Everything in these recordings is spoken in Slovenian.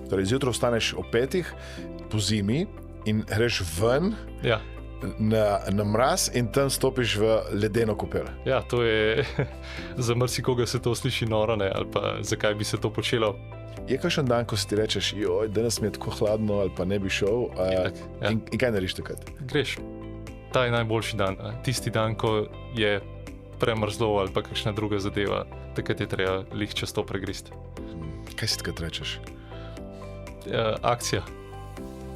Torej, zjutraj vstaneš ob 5 po zimi in greš ven na mraz in tam stopiš v ledeno kopel. Ja, to je za marsikoga se to sliši noro, ne? Ali pa zakaj bi se to počelo. Je kakšen dan, ko si ti rečeš, joj, danes mi je tako hladno ali pa ne bi šel, in kaj narediš takrat? Greš. Ta je najboljši dan. Tisti dan, ko je premrzlo ali pa kakšna druga zadeva, takrat je treba lih čez to pregrist. Kaj si takrat rečeš? Akcija.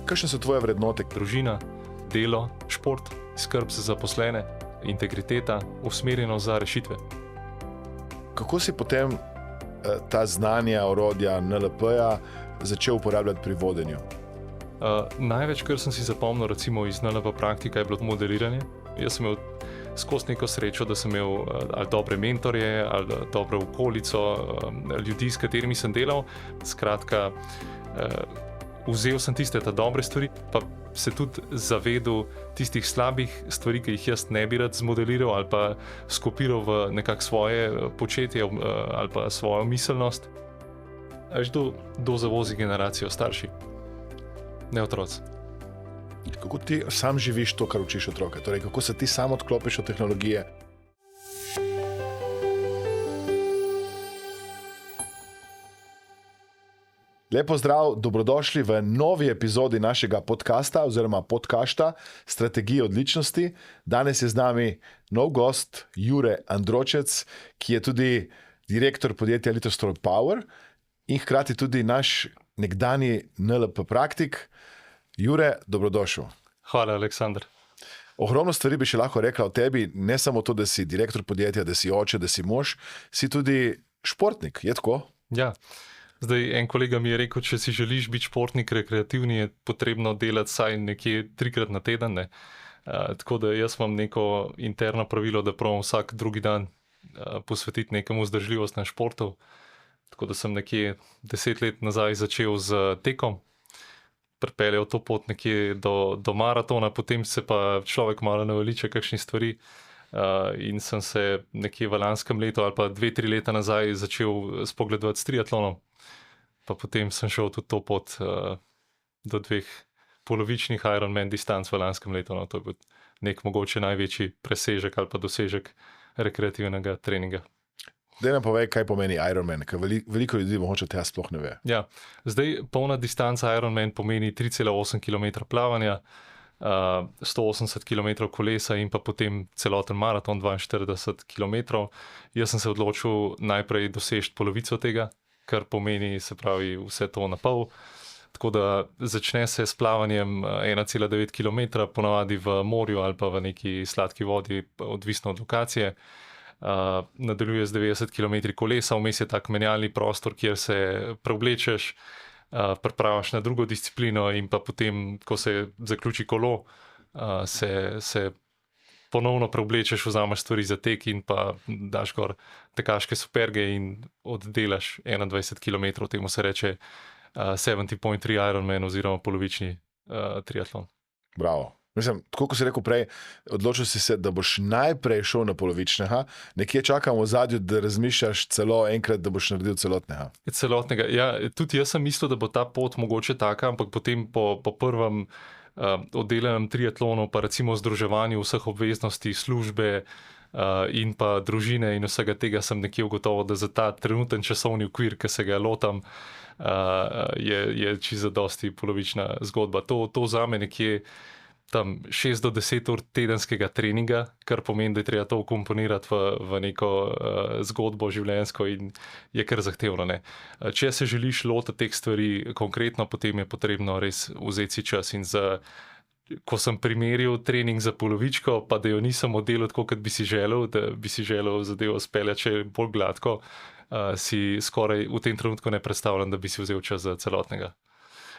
Kakšne so tvoje vrednote? Družina, delo, šport, skrb za zaposlene, integriteta, usmerjenost za rešitve. Kako si potem ta znanja, orodja NLP-ja začel uporabljati pri vodenju? Največ, kar sem si zapomnil recimo iz NLP praktika, je bilo modeliranje. Jaz sem imel skozi neko srečo, da sem imel ali dobre mentorje, ali dobro okolico, ljudi, s katerimi sem delal. Skratka, vzel sem tiste dobre stvari, pa se tudi zavedel tistih slabih stvari, ki jih jaz ne bi rad zmodeliral ali pa skopiral v nekak svoje početje ali pa svojo miselnost. Do zavozi generacijo starši, ne otroci. Kako ti sam živiš to, kar učiš otroke? Torej, kako se ti sam odklopiš od tehnologije? Lepo zdrav, dobrodošli v novi epizodi našega podcasta oziroma podcaста Strategije odličnosti. Danes je z nami nov gost, Jure Andročec, ki je tudi direktor podjetja Litostroj Power in hkrati tudi naš nekdanji NLP praktik. Jure, dobrodošel. Hvala, Aleksandar. Ogromno stvari bi še lahko rekla o tebi, ne samo to, da si direktor podjetja, da si oče, da si mož, si tudi športnik, je tako? Ja. Zdaj, en kolega mi je rekel, če si želiš biti športnik, rekreativni, je potrebno delati vsaj nekje 3-krat na teden. Ne? Tako da jaz imam neko interno pravilo, da probam vsak drugi dan posvetiti nekemu vzdržljivostnemu športu. Tako da sem nekje 10 let nazaj začel z tekom, pripeljal to pot nekje do maratona, potem se pa človek malo naveliča kakšnih stvari. In sem se nekje v lanskem letu ali pa 2-3 leta nazaj začel spogledovati s triatlonom. Pa potem sem šel tudi to pot do 2 polovičnih Ironman distanc v lanskem letu. No, to je bil nek mogoče največji presežek ali pa dosežek rekreativnega treninga. Daj nam povej, kaj pomeni Ironman, ker veliko ljudi mogoče tega sploh ne ve. Ja, zdaj polna distanca Ironman pomeni 3,8 km plavanja, 180 km kolesa in pa potem celoten maraton 42 km. Jaz sem se odločil najprej doseči polovico tega, kar pomeni, se pravi, vse to na pol. Tako da začne se s plavanjem 1,9 km, ponavadi v morju ali pa v neki sladki vodi, odvisno od lokacije. Nadaljuje z 90 km kolesa, vmes je tak menjalni prostor, kjer se preoblečeš, pripravaš na drugo disciplino in pa potem, ko se zaključi kolo, se ponovno preoblečeš, vzameš stvari za tek in pa daš gor tekaške superge in oddelaš 21 km, temu se reče 70.3 Ironman oziroma polovični triatlon. Bravo. Mislim, tako kot si rekel prej, odločil si se, da boš najprej šel na polovičnega, nekje čakam v zadju, da razmišljaš celo enkrat, da boš naredil celotnega. Celotnega, ja, tudi jaz sem mislil, da bo ta pot mogoče taka, ampak potem po prvem oddelanem triatlonu, pa recimo združevanju vseh obveznosti, službe in pa družine in vsega tega sem nekje ugotovil, da za ta trenuten časovni okvir, ki se ga lotam, je čisto dosti polovična zgodba. To zame nekje tam 6 do 10 ur tedenskega treninga, kar pomeni, da je treba to ukomponirati v neko zgodbo življenjsko in je kar zahtevno. Ne? Če se želiš lotiti teh stvari konkretno, potem je potrebno res vzeti si čas. In ko sem primerjal trening za polovičko, pa da jo nisem oddelal tako, kot bi si želel, da bi si želel zadevo speljati še bolj gladko, si skoraj v tem trenutku ne predstavljam, da bi si vzel čas za celotnega.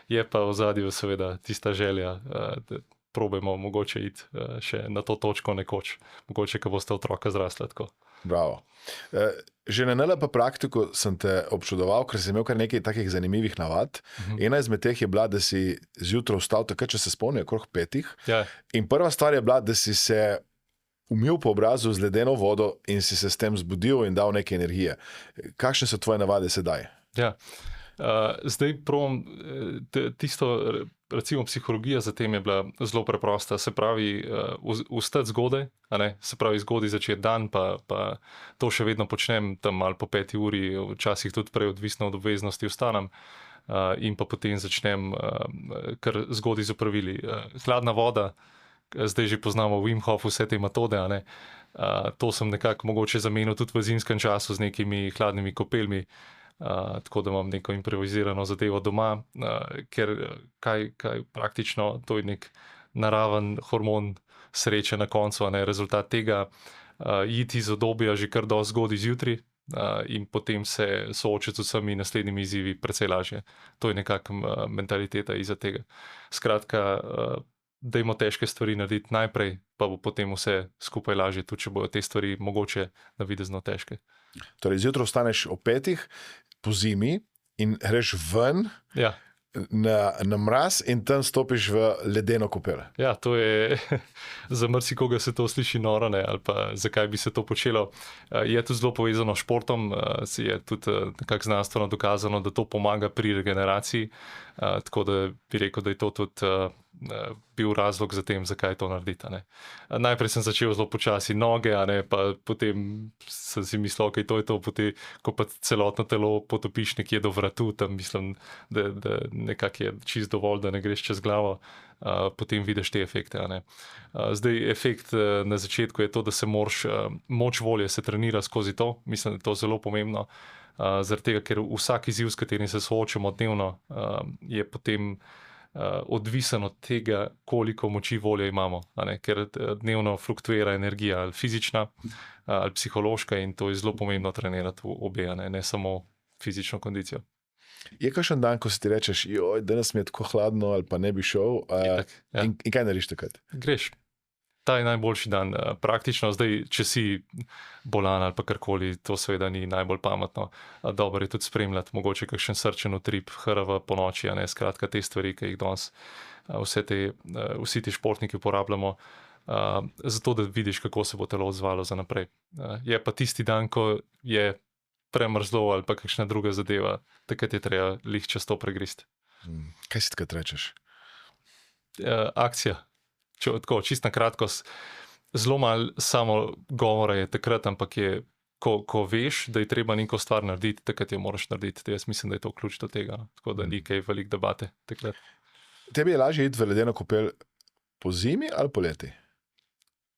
Je pa v zadju seveda tista želja, da probajmo mogoče iti še na to točko nekoč, mogoče, ko boste otroka zrasla tako. Bravo. Že na NLP praktiku sem te občudoval, ker si imel kar nekaj takih zanimivih navad. Ena izmed teh je bila, da si zjutraj vstal takrat, če se spomni, okrog 5. Ja. In prva stvar je bila, da si se umil po obrazu z ledeno vodo in si se s tem zbudil in dal neke energije. Kakšne so tvoje navade sedaj? Ja. Zdaj provam tisto, recimo psihologija za tem je bila zelo preprosta, se pravi vstati zgodaj, a ne, se pravi zgodaj začeti dan, pa to še vedno počnem tam malo po 5 uri, včasih tudi prej odvisno od obveznosti vstanem. In pa potem začnem kar zgodaj z opravili. Hladna voda, zdaj že poznamo Wim Hof, vse te metode, a ne. To sem nekako mogoče zamenil tudi v zimskem času z nekimi hladnimi kopelmi, tako da imam neko improvizirano zadevo doma, ker kaj praktično to je nek naraven hormon sreče na koncu, a ne, rezultat tega iti iz obdobja že kar dosti zgodaj zjutraj in potem se soočiti z vsemi naslednjimi izzivi precej lažje. To je nekakšna mentaliteta iza tega. Skratka, dajmo težke stvari narediti najprej, pa bo potem vse skupaj lažje, tudi če bodo te stvari mogoče navidezno težke. Torej, zjutraj vstaneš ob 5, po zimi in greš ven na mraz in tam stopiš v ledeno kopel. Ja, to je za marsikoga se to sliši noro, ne, ali pa zakaj bi se to počelo. Je to zelo povezano s športom, je tudi nekako znanstveno dokazano, da to pomaga pri regeneraciji, tako da bi rekel, da je to tudi bil razlog za tem, zakaj to narediti. Najprej sem začel zelo počasi noge, pa potem sem si mislil, okay, to je to, potem, ko pa celotno telo potopiš nekje do vratu, tam mislim, da nekako je čist dovolj, da ne greš čez glavo, potem vidiš te efekte. Zdaj, efekt na začetku je to, da se moraš, moč volje se trenira skozi to, mislim, da je to zelo pomembno, zaradi tega, ker vsak izziv, s katerim se soočamo dnevno, je potem odvisen od tega, koliko moči volje imamo, ker dnevno fluktuira energija, ali fizična ali psihološka, in to je zelo pomembno trenirati v obe, ne samo fizično kondicijo. Je kakšen dan, ko si ti rečeš, danes mi je tako hladno, ali pa ne bi šel, in kaj narediš takrat? Greš. Ta je najboljši dan. Praktično zdaj, če si bolan ali pa karkoli, to seveda ni najbolj pametno. Dobro je tudi spremljati, mogoče kakšen srčen utrip, HRV po noči, skratka te stvari, ki jih danes vsi ti športniki uporabljamo, zato da vidiš, kako se bo telo odzvalo za naprej. Je pa tisti dan, ko je premrzlo ali pa kakšna druga zadeva, takrat je treba lih čez to pregrist. Kaj si takrat rečeš? Akcija. Tako, čist na kratko, zelo malo samo govora je takrat, ampak je, ko veš, da je treba neko stvar narediti, takrat jo moraš narediti. Jaz mislim, da je to ključ do tega, tako da ni kaj velik debate takrat. Tebi je lažje iti v ledeno kopel po zimi ali po leti?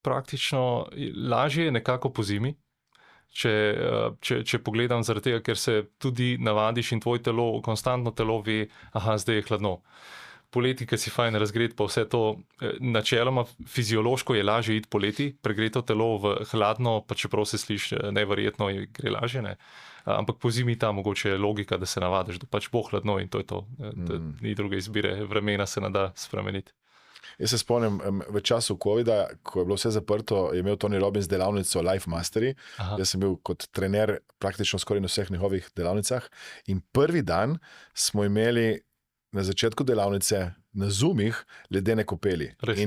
Praktično lažje je nekako po zimi, če pogledam, zaradi tega, ker se tudi navadiš in tvoj telo, konstantno telo ve, zdaj je hladno. Poleti, ki si fajn razgret, pa vse to, načeloma fiziološko je lažje iti poleti, pregreto telo v hladno, pa čeprav se sliši neverjetno, gre lažje, ne. Ampak po zimi ta mogoče je logika, da se navadiš, da pač bo hladno in to je to, da ni druge izbire, vremena se ne da spremeniti. Jaz se spomnim, v času covida, ko je bilo vse zaprto, je imel Tony Robbins delavnico Life Mastery. Jaz sem bil kot trener praktično skoraj na vseh njegovih delavnicah in prvi dan smo imeli na začetku delavnice na Zoomih ledene kopeli.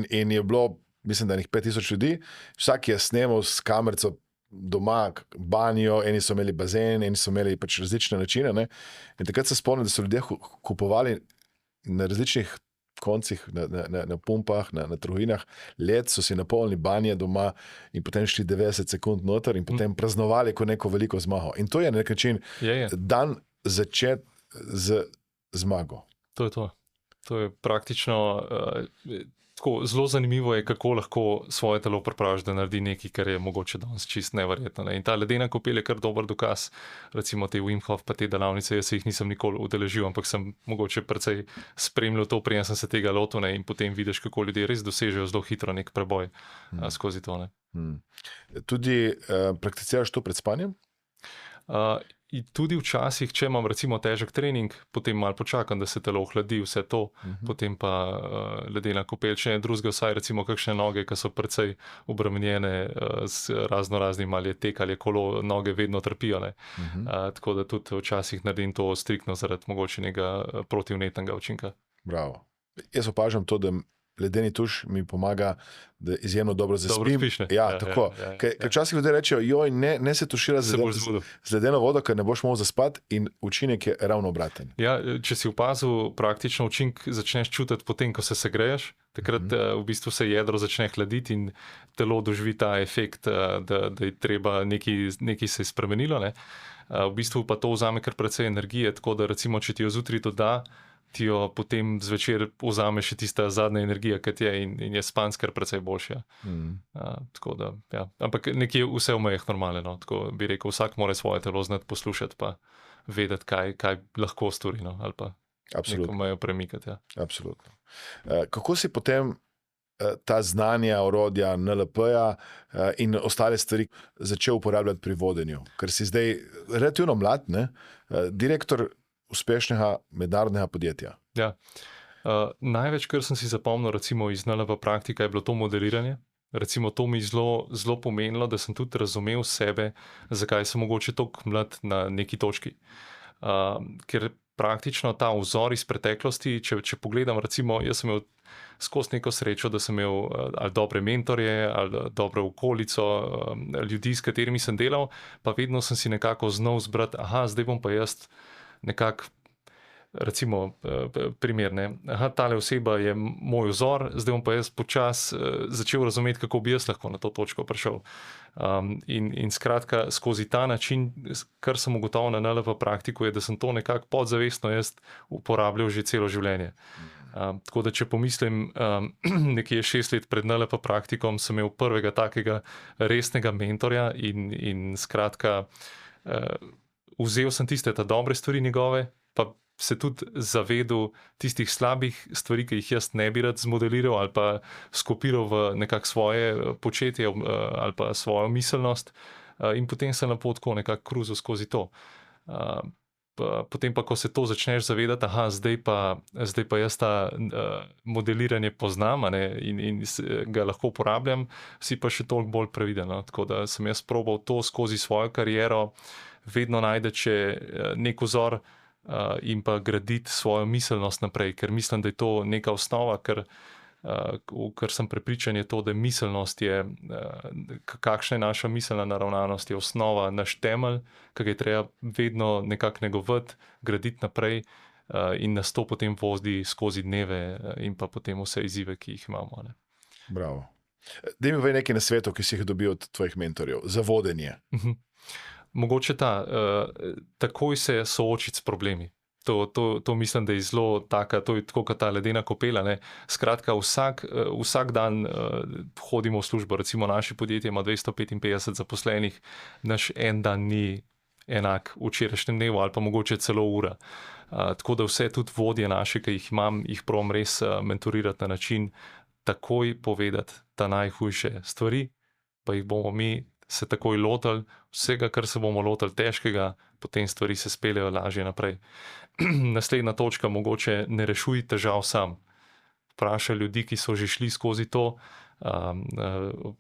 In je bilo, mislim, da 5000 ljudi, vsak je snemal s kamerco doma banjo, eni so imeli bazen, eni so imeli pač različne načine. Ne? In takrat se spomnim, da so ljudje kupovali na različnih koncih, na pumpah, na trgovinah, led, so si napolnili banje doma in potem šli 90 sekund noter in potem praznovali kot neko veliko zmago. In to je na nek način dan začet z zmago. To je to. To je praktično tako zelo zanimivo je, kako lahko svoje telo pripraviš, da naredi nekaj, kar je mogoče danes čist neverjetno. In ta ledena kopel je kar dober dokaz, recimo te Wim Hof pa te delavnice, jaz se jih nisem nikoli udeležil, ampak sem mogoče precej spremljal to, preden sem se tega lotil, in potem vidiš, kako ljudje res dosežejo zelo hitro nek preboj skozi to. Tudi prakticiraš to pred spanjem? In tudi včasih, če imam recimo težek trening, potem malo počakam, da se telo ohladi, vse to, potem pa ledena kopel, če ne drugega, vsaj recimo kakšne noge, ki so precej obremenjene z raznoraznim, ali je tek ali je kolo, noge vedno trpijo. Tako da tudi včasih naredim to striktno zaradi mogoče nekega protivnetnega učinka. Bravo. Jaz opažam to, da ledeni tuš mi pomaga, da izjemno dobro zaspim. Dobro spiš, ne? Ja, tako. Ker včasih ljudje rečejo, joj, ne se tušira z ledeno vodo, ker ne boš mogel zaspati, in učinek je ravno obraten. Ja, če si opazil, praktično učinek začneš čutiti potem, ko se segreješ. Takrat v bistvu se jedro začne hladiti in telo doživi ta efekt, da je treba nekaj se je spremenilo. Ne? V bistvu pa to vzame kar precej energije, tako da recimo, če ti jo zjutraj doda, ti jo potem zvečer vzame še tista zadnja energija, ki je in je spans kar precej boljša. Tako da, ja. Ampak nekje vse v mejah normalno. No? Tako bi rekel, vsak mora svoje telo znati poslušati pa vedeti, kaj lahko stori, no? Ali pa neko mejo premikati. Ja. Absolutno. Kako si potem ta znanja, orodja, NLP-ja in ostale stvari začel uporabljati pri vodenju? Ker si zdaj relativno mlad, ne? Direktor uspešnega mednarodnega podjetja. Ja. Največ, kar sem si zapomnil recimo iz NLP praktika, je bilo to modeliranje. Recimo to mi je zelo pomenilo, da sem tudi razumel sebe, zakaj sem mogoče toliko mlad na neki točki. Ker praktično ta vzor iz preteklosti, če pogledam, recimo, jaz sem imel skozi neko srečo, da sem imel ali dobre mentorje, ali dobro okolico, ljudi, s katerimi sem delal, pa vedno sem si nekako znal zbrati, zdaj bom pa jaz nekako, recimo, primer, ne, tale oseba je moj vzor, zdaj bom pa jaz počasi začel razumeti, kako bi jaz lahko na to točko prišel. In skratka, skozi ta način, kar sem ugotovil na NLP praktiku, je, da sem to nekako podzavestno jaz uporabljal že celo življenje. Tako da, če pomislim, nekje 6 let pred NLP praktikom sem imel prvega takega resnega mentorja in skratka, vzel sem tiste dobre stvari njegove, pa se tudi zavedel tistih slabih stvari, ki jih jaz ne bi rad zmodeliral ali pa skopiral v nekako svoje početje ali pa svojo miselnost, in potem sem lepo tako nekako kruzil skozi to. Potem pa, ko se to začneš zavedati, zdaj pa jaz ta modeliranje poznam, ne, in ga lahko uporabljam, si pa še toliko bolj previden. No. Tako da sem jaz probal to skozi svojo kariero vedno najti, če nek vzor in pa graditi svojo miselnost naprej, ker mislim, da je to neka osnova, ker sem prepričan, je to, da miselnost je, kakšna je naša miselna naravnanost, je osnova, naš temelj, ki ga je treba vedno nekako negovati, graditi naprej, in nas to potem vozi skozi dneve in pa potem vse izzive, ki jih imamo. Ne. Bravo. Daj mi nekaj nasvetov, ki si jih dobil od tvojih mentorjev za vodenje. Mogoče takoj se soočiti s problemi. To mislim, da je zelo taka, to je tako kot ta ledena kopela. Ne. Skratka, vsak dan hodimo v službo, recimo naše podjetje ima 255 zaposlenih, naš en dan ni enak včerajšnjem dnevu ali pa mogoče celo ura. Tako da vse tudi vodje naše, ki jih imam, jih probam res mentorirati na način, takoj povedati ta najhujše stvari, pa jih bomo mi se takoj lotili, vsega, kar se bomo lotili težkega, potem stvari se speljejo lažje naprej. Naslednja točka, mogoče ne rešuj težav sam. Vprašaj ljudi, ki so že šli skozi to,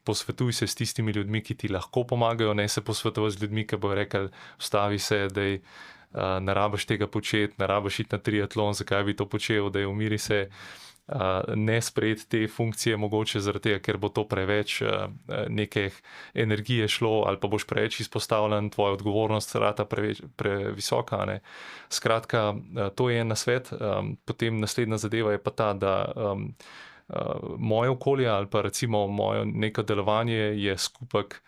posvetuj se s tistimi ljudmi, ki ti lahko pomagajo, ne se posvetovati z ljudmi, ki bojo rekli, vstavi se, da ne rabiš tega početi, ne rabiš iti na triatlon, zakaj bi to počel, da umiri se. Ne sprejeti te funkcije mogoče zaradi tega, ker bo to preveč neke energije šlo ali pa boš preveč izpostavljen, tvoja odgovornost rata previsoka. Ne. Skratka, to je en nasvet. Potem naslednja zadeva je pa ta, da moje okolje ali pa recimo moje neko delovanje je skupek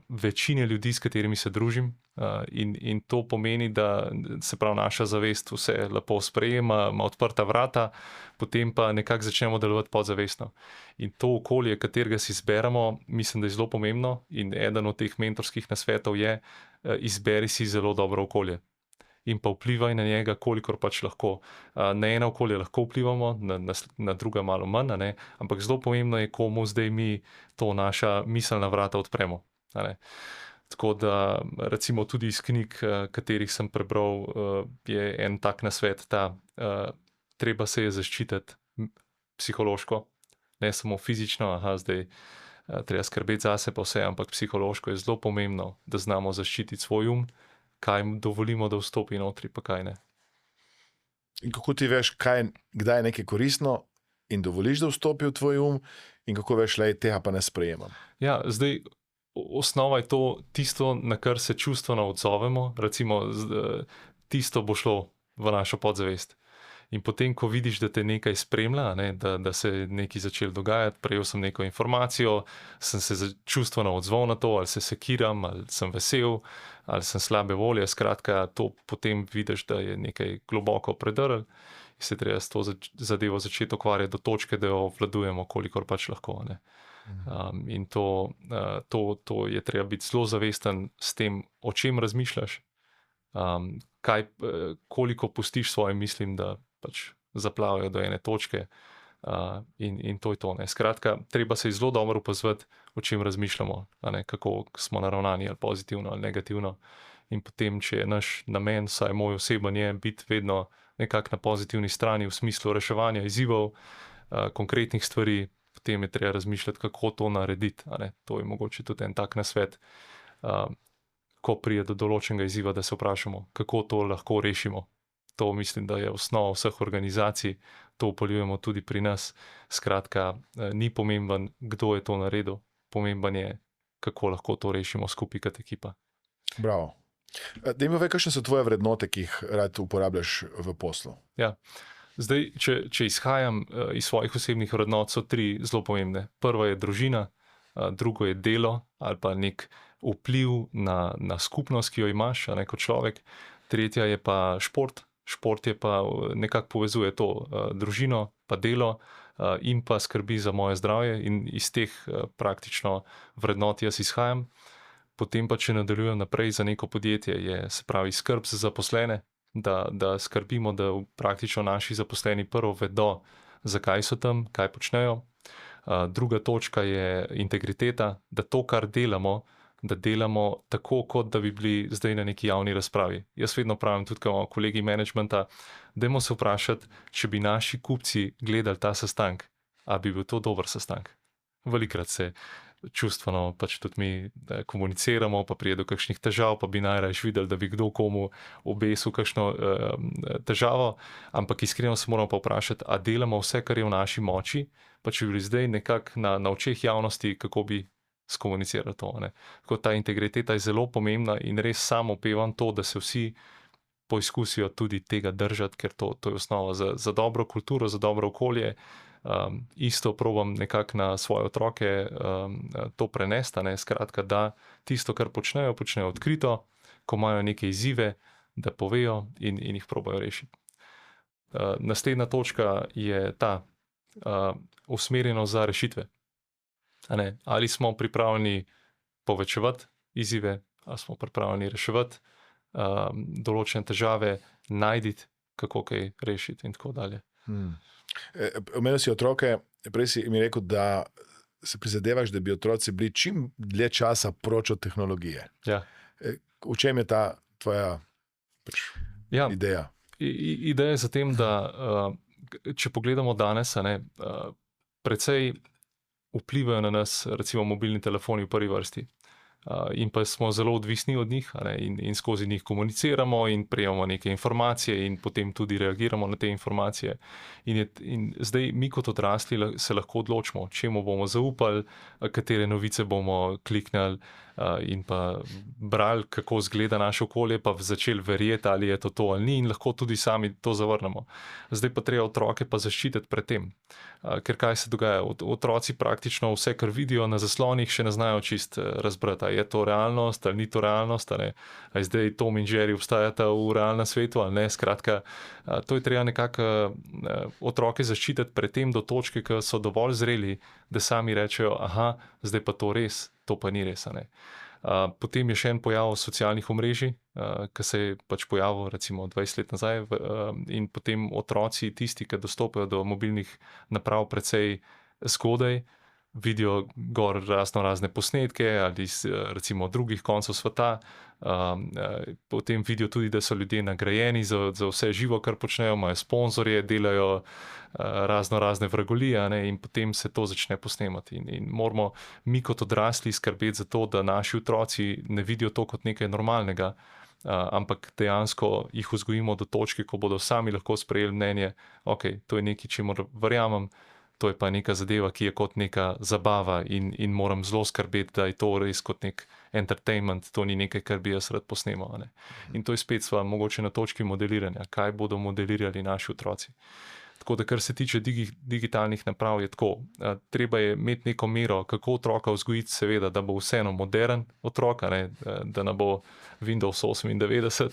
večine ljudi, s katerimi se družim, in to pomeni, da se pravi naša zavest vse lepo sprejema, ima odprta vrata, potem pa nekako začnemo delovati podzavestno. In to okolje, katerega si izberemo, mislim, da je zelo pomembno, in eden od teh mentorskih nasvetov je, izberi si zelo dobro okolje in pa vplivaj na njega, kolikor pač lahko. Na eno okolje lahko vplivamo, na druga malo manj, ne? Ampak zelo pomembno je, komu zdaj mi to naša miselna vrata odpremo. Ne? Tako da recimo tudi iz knjig, katerih sem prebral, je en tak nasvet, treba se je zaščititi psihološko, ne samo fizično, zdaj treba skrbeti zase pa vse, ampak psihološko je zelo pomembno, da znamo zaščititi svoj kaj dovolimo, da vstopi notri, pa kaj ne. In kako ti veš, kdaj je nekaj koristno in dovoliš, da vstopi v tvoj in kako veš, da tega pa ne sprejemam. Ja, zdaj, osnova je to tisto, na kar se čustveno odzovemo, recimo tisto bo šlo v našo podzavest. In potem, ko vidiš, da te nekaj spremlja, ne, da se je nekaj začelo dogajati, prejel sem neko informacijo, sem se čustveno odzval na to, ali se sekiram, ali sem vesel, ali sem slabe volje, skratka, to potem vidiš, da je nekaj globoko predrl in se treba s to zadevo začeti ukvarjati do točke, da jo obvladujemo, kolikor pač lahko. Ne. In to je treba biti zelo zavesten s tem, o čem razmišljaš, koliko pustiš svojim mislim, da pač zaplavajo do ene točke, in to je to. Ne. Skratka, treba se zelo dobro opazovati, o čem razmišljamo, kako smo naravnani, ali pozitivno ali negativno. In potem, če je naš namen, vsaj moj oseben, je biti vedno nekako na pozitivni strani v smislu reševanja izzivov, konkretnih stvari, potem je treba razmišljati, kako to narediti. To je mogoče tudi en tak nasvet, ko pride do določenega izziva, da se vprašamo, kako to lahko rešimo. To mislim, da je osnova vseh organizacij, to upoljujemo tudi pri nas. Skratka, ni pomemben, kdo je to naredil, pomemben je, kako lahko to rešimo skupaj kot ekipa. Bravo. Daj mi povej, kakšne so tvoje vrednote, ki jih rad uporabljaš v poslu? Ja. Zdaj, če izhajam iz svojih osebnih vrednot, so 3 zelo pomembne. Prva je družina, drugo je delo ali pa nek vpliv na skupnost, ki jo imaš, kot človek. Tretja je pa šport. Šport je pa nekako povezuje to družino, pa delo in pa skrbi za moje zdravje, in iz teh praktično vrednot jaz izhajam. Potem pa, če nadaljujem naprej za neko podjetje, je se pravi skrb za zaposlene, da skrbimo, da praktično naši zaposleni prvo vedo, zakaj so tam, kaj počnejo. Druga točka je integriteta, da to, kar delamo, da delamo tako, kot da bi bili zdaj na neki javni razpravi. Jaz vedno pravim tudi kolegi menedžmenta, dajmo se vprašati, če bi naši kupci gledali ta sestanek, a bi bil to dober sestanek. Velikrat se čustveno pač tudi mi komuniciramo, pa pride do kakšnih težav, pa bi najraje videli, da bi kdo komu obesil kakšno težavo, ampak iskreno se moramo pa vprašati, a delamo vse, kar je v naši moči, pa če bi bili zdaj nekako na očeh javnosti, kako bi skomunicirali to. Tako ta integriteta je zelo pomembna in res sam opevam to, da se vsi poizkusijo tudi tega držati, ker to je osnova za dobro kulturo, za dobro okolje. Isto probam nekako na svoje otroke to prenesti, skratka, da tisto, kar počnejo odkrito, ko imajo neke izzive, da povejo in jih probajo rešiti. Naslednja točka je ta usmerjenost za rešitve. Ali smo pripravljeni povečevati izzive, ali smo pripravljeni reševati določene težave, najti, kako kaj rešiti in tako dalje. Omenil si otroke, prej si mi rekel, da se prizadevaš, da bi otroci bili čim dlje časa proč od tehnologije. Ja. V čem je ta tvoja ideja? Ideja je za tem, da če pogledamo danes, precej vplivajo na nas recimo mobilni telefoni v prvi vrsti. In pa smo zelo odvisni od njih, in skozi njih komuniciramo in prejemamo neke informacije in potem tudi reagiramo na te informacije. In zdaj mi kot odrasli se lahko odločimo, čemu bomo zaupali, katere novice bomo kliknili in pa brali, kako izgleda naše okolje, pa začeli verjeti, ali je to ali ni, in lahko tudi sami to zavrnemo. Zdaj pa treba otroke pa zaščititi pred tem. Ker kaj se dogaja? Otroci praktično vse, kar vidijo na zaslonih, še ne znajo čist razbrati. Je to realnost ali ni to realnost, ali zdaj Tom in Jerry obstajata v realnem svetu ali ne. Skratka, to je treba nekako otroke zaščititi pred tem do točke, ki so dovolj zreli, da sami rečejo, aha, zdaj pa to res, to pa ni res. Potem je še en pojav socialnih omrežij, ki se je pač pojavil recimo 20 let nazaj, in potem otroci, tisti, ki dostopajo do mobilnih naprav precej zgodaj, vidijo gor razne posnetke ali recimo drugih koncev sveta, potem vidijo tudi, da so ljudje nagrajeni za vse živo, kar počnejo, imajo sponzorje, delajo razne vragolije, in potem se to začne posnemati. In moramo mi kot odrasli skrbeti za to, da naši otroci ne vidijo to kot nekaj normalnega, ampak dejansko jih vzgojimo do točke, ko bodo sami lahko sprejeli mnenje, ok, to je nekaj, čemur verjamem, to je pa neka zadeva, ki je kot neka zabava in moram zelo skrbeti, da je to res kot nek entertainment, to ni nekaj, kar bi jaz rad posnemal. Ne. In to je spet sva mogoče na točki modeliranja, kaj bodo modelirali naši otroci. Tako da, kar se tiče digitalnih naprav, je tako. Treba je imeti neko mero, kako otroka vzgojiti, seveda, da bo vseeno modern otrok, ne, da ne bo Windows 98,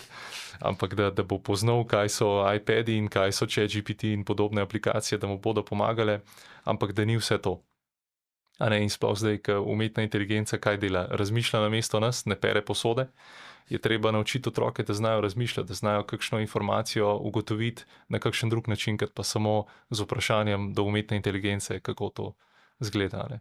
ampak da bo poznal, kaj so iPadi in kaj so ChatGPT in podobne aplikacije, da mu bodo pomagale, ampak da ni vse to. A ne, in sploh zdaj, ko umetna inteligenca kaj dela? Razmišlja namesto nas, ne pere posode. Je treba naučiti otroke, da znajo razmišljati, da znajo kakšno informacijo ugotoviti na kakšen drug način, kot pa samo z vprašanjem do umetne inteligence, kako to zgleda. Ne.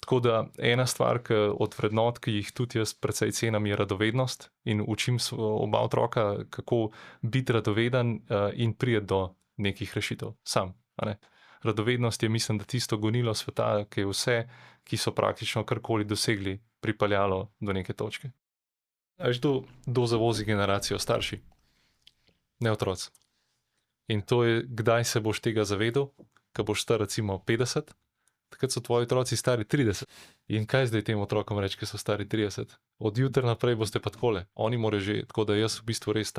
Tako da ena stvar od vrednot, ki jih tudi jaz precej cenim, je radovednost in učim oba otroka, kako biti radoveden in priti do nekih rešitev sam. A ne. Radovednost je, mislim, da tisto gonilo sveta, ki je vse, ki so praktično karkoli dosegli, pripeljalo do neke točke. Veš, kdo zavozi generacijo? Starši, ne otroci. In to je, kdaj se boš tega zavedel, ko boš star recimo 50, takrat so tvoji otroci stari 30. In kaj zdaj tem otrokom reči, ki so stari 30? Od jutra naprej boste pa takole. Oni morajo že, tako da jaz v bistvu res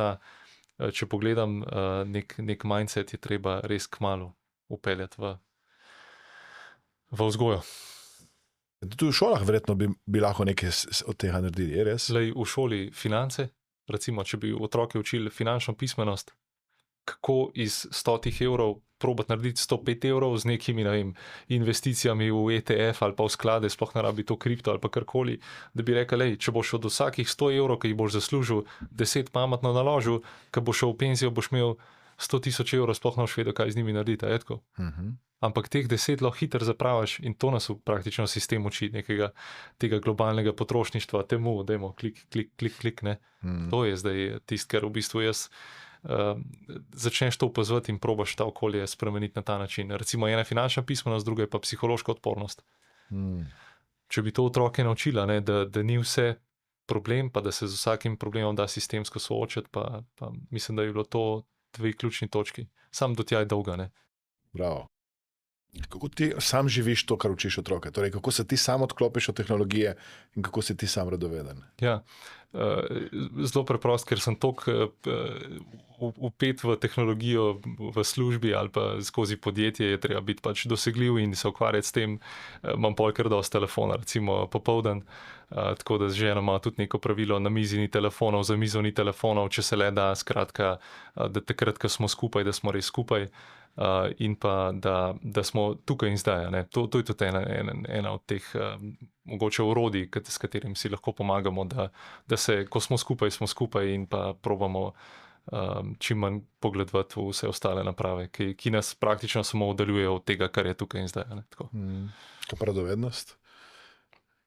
če pogledam nek mindset, je treba res kmalu upeljati v vzgojo. Tudi v šolah verjetno bi lahko nekaj od tega naredili, je res? Lej, v šoli finance, recimo, če bi otroke učili finančno pismenost, kako iz 100 evrov probati narediti 105 evrov z nekimi, ne vem, investicijami v ETF ali pa v sklade, sploh ne rabi to kripto ali pa karkoli, da bi rekel, lej, če boš od vsakih 100 evrov, ki jih boš zaslužil, 10 pametno naložil, ko boš šel v penzijo, boš imel 100.000 evrov, sploh ne boš vedel, kaj z njimi narediti, je tako? Ampak teh 10 lahko hitro zapraviš in to nas praktično sistem uči, nekega tega globalnega potrošništva, temu, dajmo, klik, ne. To je zdaj tisto, kar v bistvu jaz začneš to opazovati in probaš ta okolje spremeniti na ta način. Recimo ena je finančna pismenost, druga je pa psihološka odpornost. Če bi to otroke naučila, ne, da ni vse problem, pa da se z vsakim problemom da sistemsko soočati, pa mislim, da je bilo to dve ključni točki. Sam do tja je dolga, ne. Bravo. Kako ti sam živiš to, kar učiš otroke? Torej, kako se ti sam odklopiš od tehnologije in kako si ti sam radoveden? Ja, zelo preprost, ker sem toliko vpet v tehnologijo v službi ali pa skozi podjetje, je treba biti pač dosegljiv in se ukvarjati s tem. Imam pol kar dosti telefona, recimo popoldan, tako da z ženo ima tudi neko pravilo, na mizi ni telefonov, za mizo ni telefonov, če se le da, skratka, da takrat, ko smo skupaj, da smo res skupaj. In pa da smo tukaj in zdaj. Ne. To je tudi ena od teh mogoče orodij, s katerim si lahko pomagamo, da se, ko smo skupaj in pa probamo čim manj pogledovati v vse ostale naprave, ki nas praktično samo oddaljujejo od tega, kar je tukaj in zdaj. Kaj pa radovednost?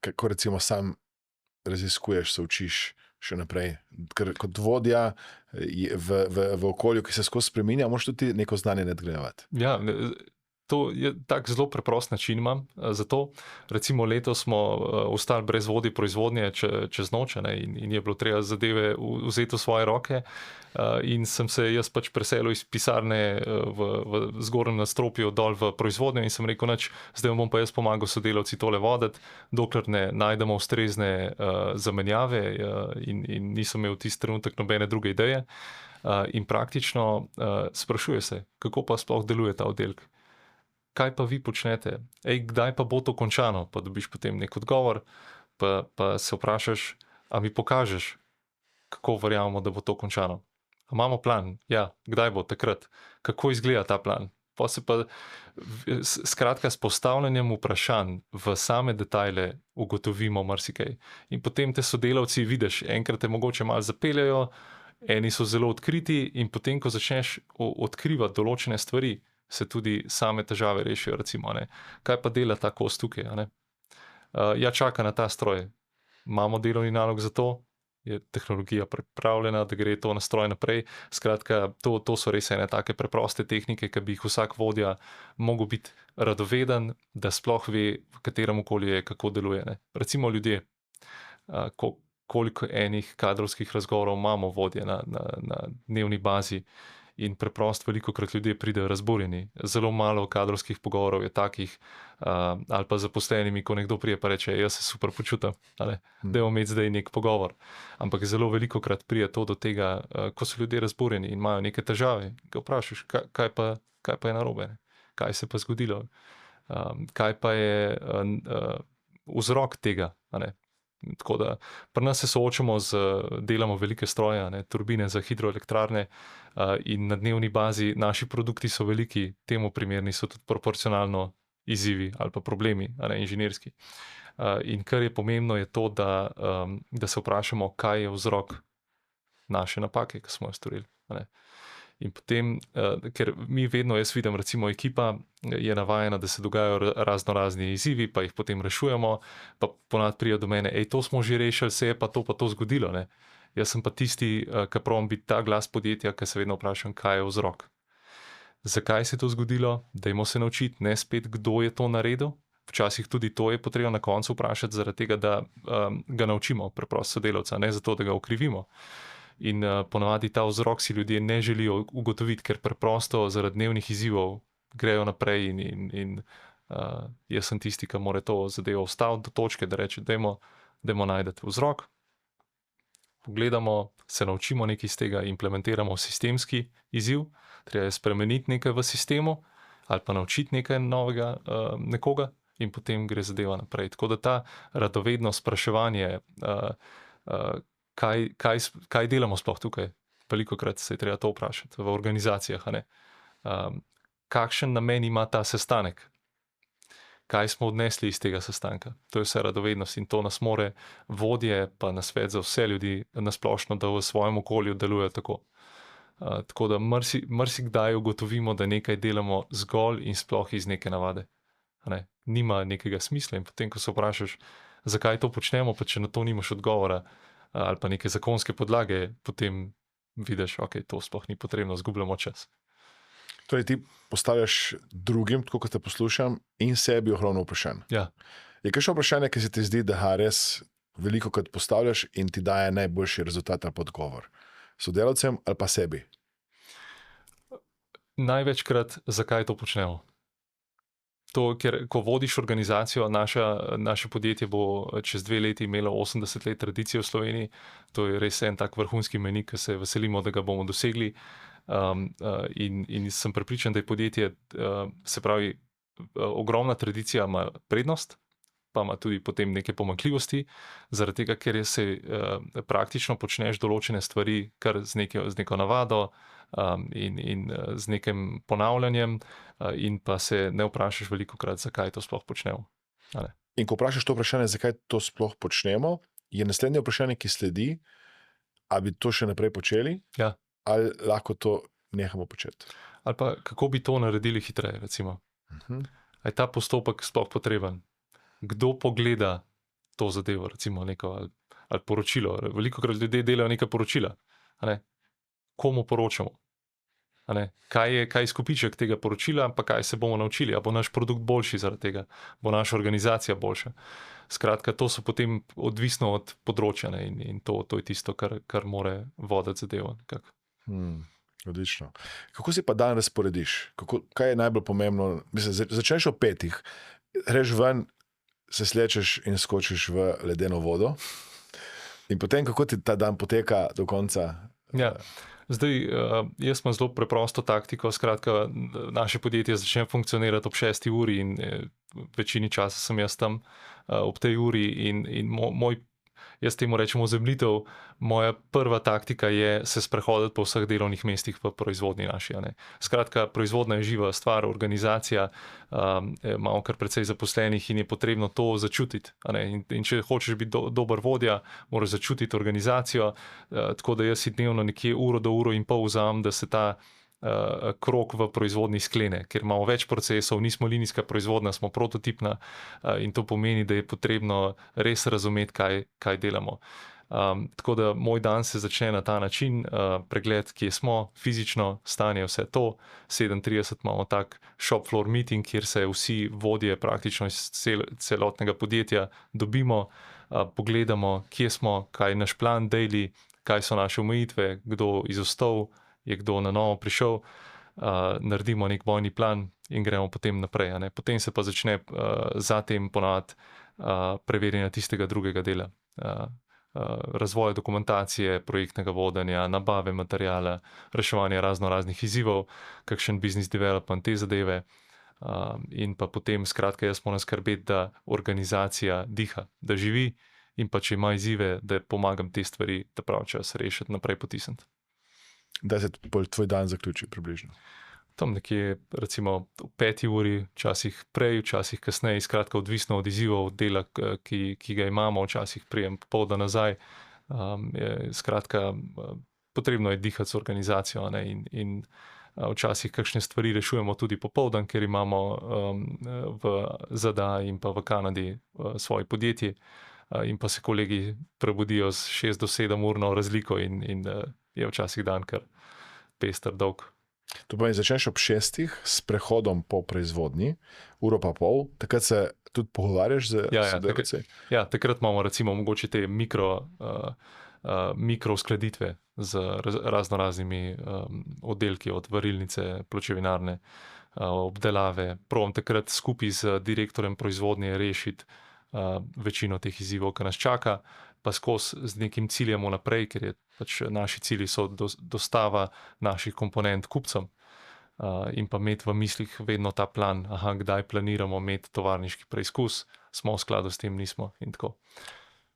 Kako recimo sam raziskuješ, se učiš še naprej? Ker kot vodja v okolju, ki se skozi spreminja, moraš tudi neko znanje nadgrajevati. Ja, to je tak zelo preprost način imam za to. Recimo letos smo ostali brez vodij proizvodnje čez noč, ne, in je bilo treba zadeve vzeti v svoje roke. In sem se jaz pač preselil iz pisarne v zgornjem nadstropju dol v proizvodnjo in sem rekel, zdaj bom pa jaz pomagal sodelavci tole voditi, dokler ne najdemo ustrezne zamenjave in nisem imel tisti trenutek nobene druge ideje. In praktično sprašuje se, kako pa sploh deluje ta oddelek. Kaj pa vi počnete? Kdaj pa bo to končano? Pa dobiš potem nek odgovor, pa se vprašaš, a mi pokažeš, kako verjamemo, da bo to končano. A imamo plan? Ja, kdaj bo takrat? Kako izgleda ta plan? Pa se pa, skratka, s postavljanjem vprašanj v same detajle ugotovimo marsikaj. In potem te sodelavci vidiš, enkrat te mogoče malo zapeljajo, eni so zelo odkriti in potem, ko začneš odkrivati določene stvari, se tudi same težave rešijo, recimo, ne. Kaj pa dela ta kos tukaj, ne? Ja, čaka na ta stroj. Imamo delovni nalog za to, je tehnologija pripravljena, da gre to na stroj naprej. Skratka, to so res ene take preproste tehnike, ki bi jih vsak vodja mogel biti radoveden, da sploh ve, v katerem okolju je, kako deluje, ne. Recimo ljudje, koliko enih kadrovskih razgovorov imamo vodje na dnevni bazi in preprosto velikokrat ljudje pridejo razburjeni. Zelo malo kadrovskih pogovorov je takih, ali pa zaposlenimi, ko nekdo prije pa reče, jaz se super počutim, da imamo imeti zdaj nek pogovor. Ampak zelo velikokrat pride to do tega, ko so ljudje razburjeni in imajo neke težave. Ga vprašaš, kaj pa je narobe, kaj se pa zgodilo, kaj pa je vzrok tega. Tako da pri nas se soočamo delamo velike stroje, turbine za hidroelektrarne, in na dnevni bazi naši produkti so veliki, temu primerni so tudi proporcionalno izzivi ali pa problemi, inženirski. In kar je pomembno je to, da se vprašamo, kaj je vzrok naše napake, ki smo jo storili. In potem, ker mi vedno, jaz vidim, recimo ekipa je navajena, da se dogajajo razno razni izzivi, pa jih potem rešujemo, pa ponad pride do mene, to smo že rešili, se je pa to zgodilo. Jaz sem pa tisti, ki probam biti ta glas podjetja, ki se vedno vprašam, kaj je vzrok. Zakaj se je to zgodilo? Dajmo se naučiti, ne spet, kdo je to naredil. Včasih tudi to je potrebno na koncu vprašati, zaradi tega, da ga naučimo, preprosto sodelavca, ne zato, da ga okrivimo. In ponavadi ta vzrok si ljudje ne želijo ugotoviti, ker preprosto zaradi dnevnih izzivov grejo naprej in jaz sem tisti, ki mora to zadevo ustaviti do točke, da reče, dajmo najti vzrok, pogledamo, se naučimo nekaj iz tega, implementiramo sistemski izziv, treba je spremeniti nekaj v sistemu ali pa naučiti nekaj novega nekoga in potem gre zadeva naprej. Tako da ta radovedno spraševanje, kaj delamo sploh tukaj, velikokrat se je treba to vprašati v organizacijah. Kakšen namen ima ta sestanek? Kaj smo odnesli iz tega sestanka? To je vse radovednost in to nas more vodje pa nasvet za vse ljudi nasplošno, da v svojem okolju delujejo tako. Tako da marsikdaj ugotovimo, da nekaj delamo zgolj in sploh iz neke navade. Nima nekega smisla in potem, ko se vprašaš, zakaj to počnemo, pa če na to nimaš odgovora ali pa neke zakonske podlage, potem vidiš, ok, to sploh ni potrebno, zgubljamo čas. Torej ti postavljaš drugim, tako kot te poslušam, in sebi ogromno vprašanj. Ja. Je kakšno vprašanje, ki se ti zdi, da res veliko krat postavljaš in ti daje najboljši rezultat ali pa odgovor? Sodelavcem ali pa sebi? Največkrat, zakaj to počnemo? Ker ko vodiš organizacijo, naše podjetje bo čez 2 leti imelo 80 let tradicije v Sloveniji, to je res en tak vrhunski mejnik, ki se veselimo, da ga bomo dosegli. In sem prepričan, da je podjetje, se pravi, ogromna tradicija ima prednost, pa ima tudi potem neke pomanjkljivosti, zaradi tega, ker se praktično počneš določene stvari kar z neko navado in z nekim ponavljanjem, in pa se ne vprašaš velikokrat, zakaj to sploh počnemo. In ko vprašaš to vprašanje, zakaj to sploh počnemo, je naslednje vprašanje, ki sledi, ali bi to še naprej počeli, ja, ali lahko to nehamo početi. Ali pa kako bi to naredili hitreje, recimo. Ali je ta postopek sploh potreben? Kdo pogleda to zadevo, recimo neko ali poročilo? Velikokrat ljudje delajo neka poročila. Komu poročamo? Kaj je izkupiček tega poročila, pa kaj se bomo naučili? A bo naš produkt boljši zaradi tega? Bo naša organizacija boljša? Skratka, to so potem odvisno od področja in to je tisto, kar more voditi zadevo. Odlično. Kako si pa dan razporediš? Kaj je najbolj pomembno? Mislim, začneš ob 5, greš ven, se slečeš in skočiš v ledeno vodo. In potem, kako ti ta dan poteka do konca? Ja. Zdaj, jaz imam zelo preprosto taktiko, skratka, naše podjetje začne funkcionirati ob 6. uri in večini časa sem jaz tam ob tej uri in jaz temu rečem ozemljitev, moja prva taktika je se sprehoditi po vseh delovnih mestih v proizvodnji naši. Skratka, proizvodnja je živa stvar, organizacija, imamo kar precej zaposlenih in je potrebno to začutiti. In če hočeš biti dober vodja, moraš začutiti organizacijo, tako da jaz si dnevno nekje uro do uro in pol vzamem, da se ta krog v proizvodnji sklene, ker imamo več procesov, nismo linijska proizvodnja, smo prototipna in to pomeni, da je potrebno res razumeti, kaj delamo. Tako da moj dan se začne na ta način, pregled, kje smo, fizično stanje, vse to. 7:30 imamo tak shop floor meeting, kjer se vsi vodje praktično iz celotnega podjetja dobimo, pogledamo, kje smo, kaj je naš plan daily, kaj so naše omejitve, kdo izostal je kdo na novo prišel, naredimo nek bojni plan in gremo potem naprej. A ne. Potem se pa začne zatem ponavadi preverjanje tistega drugega dela. Razvoja dokumentacije, projektnega vodenja, nabave materijala, reševanje raznih izzivov, kakšen business development, te zadeve. In pa potem, skratka, jaz moram skrbeti, da organizacija diha, da živi in pa če ima izzive, da pomagam te stvari, da prav čas rešiti, naprej potisniti. Da se tvoj dan zaključi približno. Tam nekje, recimo v 5 uri, včasih prej, včasih kasneje, skratka, odvisno od izzivov dela, ki ga imamo, včasih prijem popoldan nazaj. Skratka, potrebno je dihati z organizacijo, ne, in včasih kakšne stvari rešujemo tudi popoldan, ker imamo v ZDA in pa v Kanadi svoje podjetje, in pa se kolegi prebudijo z 6 do 7 urno razliko in je včasih dan kar pester dolg. To pomeni, začneš ob 6 s prehodom po proizvodnji, uro pa pol, takrat se tudi pogovarjaš z sodelavci? Ja, takrat imamo recimo mogoče te mikro uskladitve z raznoraznimi oddelki, od varilnice, pločevinarne, obdelave. Probam takrat skupaj z direktorjem proizvodnje rešiti večino teh izzivov, ki nas čaka, pa skozi z nekim ciljem naprej, ker je pač naši cilji so dostava naših komponent kupcem, in pa imeti v mislih vedno ta plan, kdaj planiramo imeti tovarniški preizkus, smo v skladu s tem, nismo in tako.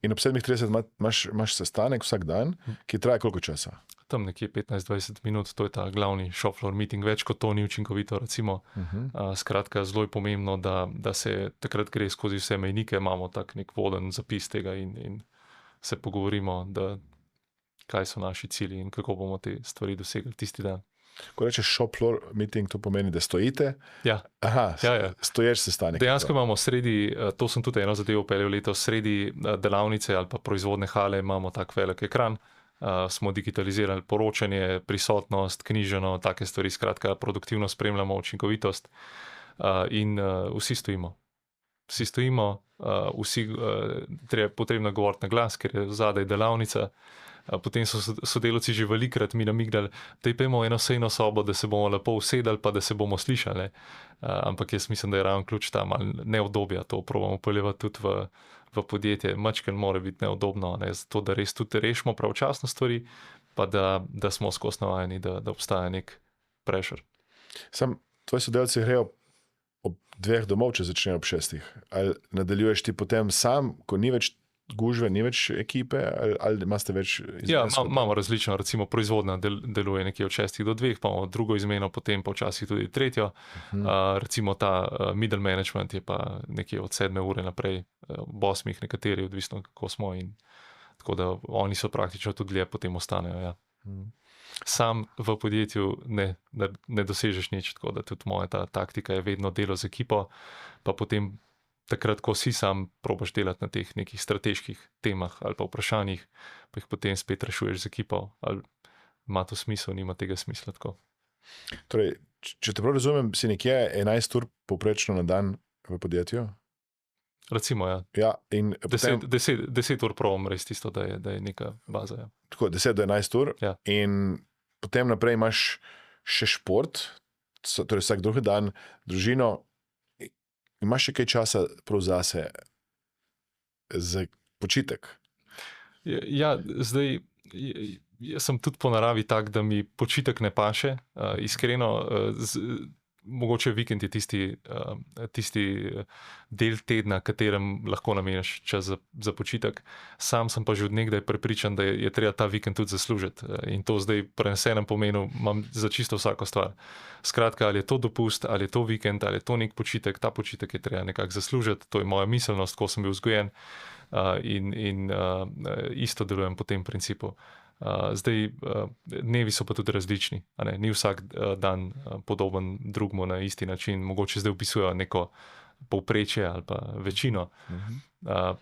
In ob 7:30 imaš sestanek vsak dan, ki traja koliko časa? Tam nekje 15-20 minut, to je ta glavni shop floor meeting, več kot to ni učinkovito, recimo. Skratka, zelo je pomembno, da se takrat gre skozi vse mejnike, imamo tak nek voden zapis tega in se pogovorimo, kaj so naši cilji in kako bomo te stvari dosegli tisti dan. Ko rečeš shop floor meeting, to pomeni, da stojite? Ja. Stoječ sestanek. Dejansko imamo sredi, to sem tudi eno zadevo peljal letos, sredi delavnice ali pa proizvodne hale imamo tak velik ekran. Smo digitalizirali poročanje, prisotnost, knjiženo, take stvari, skratka, produktivno spremljamo učinkovitost in vsi stojimo. Vsi stojimo, potrebno govoriti na glas, ker je zadaj delavnica. Potem so sodelavci že velikrat mi namignili, da pojmo eno sejno sobo, da se bomo lepo usedali, pa da se bomo slišali. Ampak jaz mislim, da je ravno ključ tam ali neudobja, to probamo peljevati tudi v podjetje. Mačken mora biti neudobno, ne, zato da res tudi rešimo pravčasno stvari, pa da smo skozi navajeni, da obstaja nek pressure. Sam, tvoji sodelavci grejo ob 2 domov, če začnejo ob 6. Ali nadaljuješ ti potem sam, ko ni več gužve, ni več ekipe, ali imate več izmenskov? Ja, imamo različno, recimo proizvodnja deluje nekje od 6 do 2, pa imamo drugo izmeno, potem pa včasih tudi tretjo. Recimo ta middle management je pa nekje od 7 ure naprej, ob 8 nekateri, odvisno kako smo, in tako da oni so praktično tudi dlje, potem ostanejo, ja. Sam v podjetju ne dosežeš nič, tako da tudi moja ta taktika je vedno delo z ekipo, pa potem takrat, ko si sam probaš delati na teh nekih strateških temah ali pa vprašanjih, pa jih potem spet rešuješ z ekipo, ali ima to smisel, nima tega smisla tako. Torej, če te prav razumem, si nekje 11 ur povprečno na dan v podjetju? Recimo, ja. Ja, in potem 10 ur probam res tisto, da je neka baza, ja. Tako, 10 do 11 ur, ja. In potem naprej imaš še šport, torej vsak drugi dan, družino. Imaš še kaj časa prav zase za počitek? Ja, zdaj, jaz sem tudi po naravi tak, da mi počitek ne paše. Iskreno, mogoče vikend je tisti del tedna, katerem lahko nameniš čas za počitek. Sam sem pa že od nekdaj prepričan, da je treba ta vikend tudi zaslužiti. In to zdaj prenesenem pomenu imam za čisto vsako stvar. Skratka, ali je to dopust, ali je to vikend, ali je to nek počitek, ta počitek je treba nekako zaslužiti. To je moja miselnost, ko sem bil vzgojen, in isto delujem po tem principu. Zdaj, dnevi so pa tudi različni, ni vsak dan podoben drugmu na isti način, mogoče zdaj opisujejo neko povprečje ali pa večino.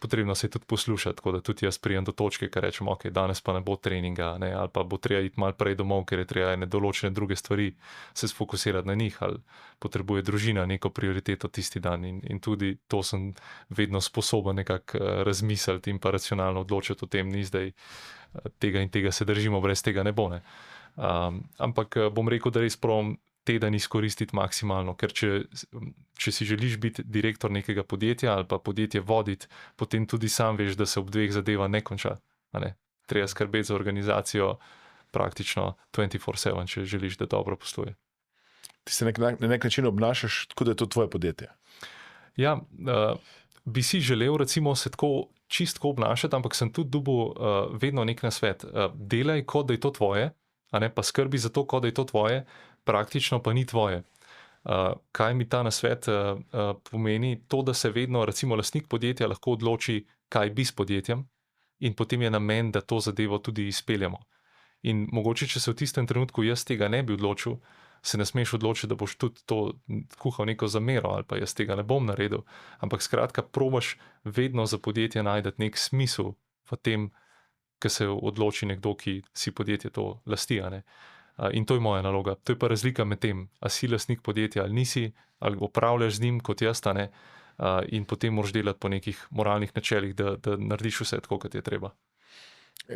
Potrebno se je tudi poslušati, tako da tudi jaz pridem do točke, ker rečem, ok, danes pa ne bo treninga, ne, ali pa bo treba iti malo prej domov, ker je treba ene določene druge stvari se sfokusirati na njih, ali potrebuje družina neko prioriteto tisti dan, in tudi to sem vedno sposoben nekako razmisliti in pa racionalno odločiti o tem, ni zdaj tega in tega se držimo, brez tega ne bo, ne. Ampak bom rekel, da res probam teden izkoristiti maksimalno, ker če si želiš biti direktor nekega podjetja ali pa podjetje voditi, potem tudi sam veš, da se ob dveh zadeva ne konča. Ne? Treba skrbeti za organizacijo praktično 24/7, če želiš, da dobro posluje. Ti se na nek način obnašaš, tako da je to tvoje podjetje. Ja, bi si želel recimo se tako čistko obnašati, ampak sem tudi dobil vedno nek nasvet. Delaj, kot da je to tvoje, a ne pa skrbi za to, kot da je to tvoje, praktično pa ni tvoje. Kaj mi ta nasvet pomeni? To, da se vedno recimo lastnik podjetja lahko odloči, kaj bi s podjetjem, in potem je namen, da to zadevo tudi izpeljemo. In mogoče, če se v tistem trenutku jaz tega ne bi odločil, se ne smeš odločiti, da boš tudi to kuhal neko zamero ali pa jaz tega ne bom naredil. Ampak skratka, probaš vedno za podjetje najti nek smisel v tem, ki se odloči nekdo, ki si podjetje to lasti. In to je moja naloga. To je pa razlika med tem, a si lastnik podjetja ali nisi, ali upravljaš z njim kot jaz, in potem moraš delati po nekih moralnih načelih, da narediš vse tako, kot je treba.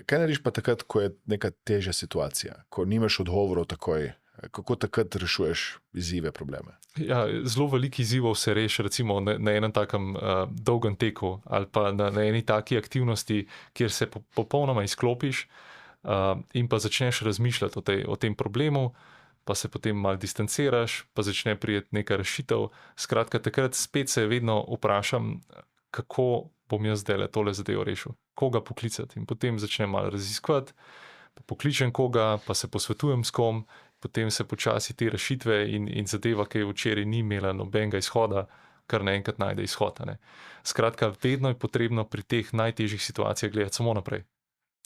Kaj narediš pa takrat, ko je neka težja situacija, ko nimaš odgovorov takoj? Kako takrat rešuješ izzive, probleme? Ja, zelo veliko izzivov se reši recimo na enem takem dolgem teku ali pa na eni taki aktivnosti, kjer se popolnoma izklopiš in pa začneš razmišljati o tem problemu, pa se potem malo distanciraš, pa začne prijeti neka rešitev. Skratka, takrat spet se vedno vprašam, kako bom jaz zdaj tole zadevo rešil, koga poklicati. In potem začnem malo raziskovati, pa pokličem koga, pa se posvetujem s kom, potem se počasi te rešitve in zadeva, ki je včeraj ni imela nobenega izhoda, kar naenkrat najde izhod. Skratka, vedno je potrebno pri teh najtežjih situacijah gledati samo naprej.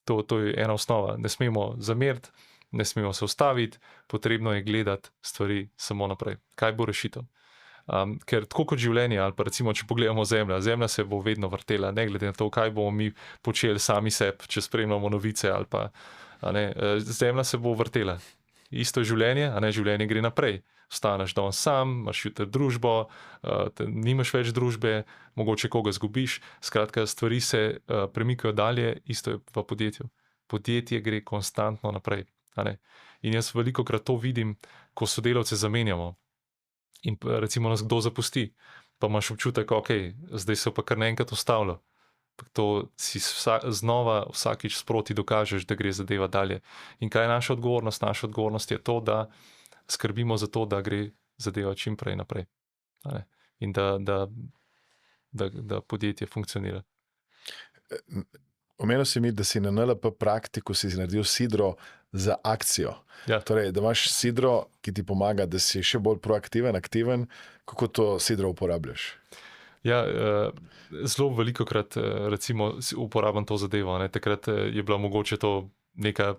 To je ena osnova. Ne smemo zameriti, ne smemo se ustaviti, potrebno je gledati stvari samo naprej. Kaj bo rešitev? Ker tako kot življenje, ali pa recimo, če pogledamo Zemlja se bo vedno vrtela, ne glede na to, kaj bomo mi počeli sami sebi, če spremljamo novice ali pa, Zemlja se bo vrtela. Isto je življenje, življenje gre naprej. Vstaneš danes sam, imaš jutri družbo, nimaš več družbe, mogoče koga zgubiš. Skratka, stvari se premikajo dalje, isto je v podjetju. Podjetje gre konstantno naprej. In jaz velikokrat to vidim, ko sodelavce zamenjamo in recimo nas kdo zapusti, pa imaš občutek, ok, zdaj se pa kar naenkrat ustavlja. To si znova vsakič sproti dokažeš, da gre zadeva dalje. In kaj je naša odgovornost? Naša odgovornost je to, da skrbimo za to, da gre zadeva čim prej naprej. In da podjetje funkcionira. Omenil si mi, da si na NLP praktiku si naredil sidro za akcijo. Ja. Torej, da imaš sidro, ki ti pomaga, da si še bolj proaktiven, aktiven. Kako to sidro uporabljaš? Ja, zelo velikokrat recimo uporabljam to zadevo. Takrat je bila mogoče to neka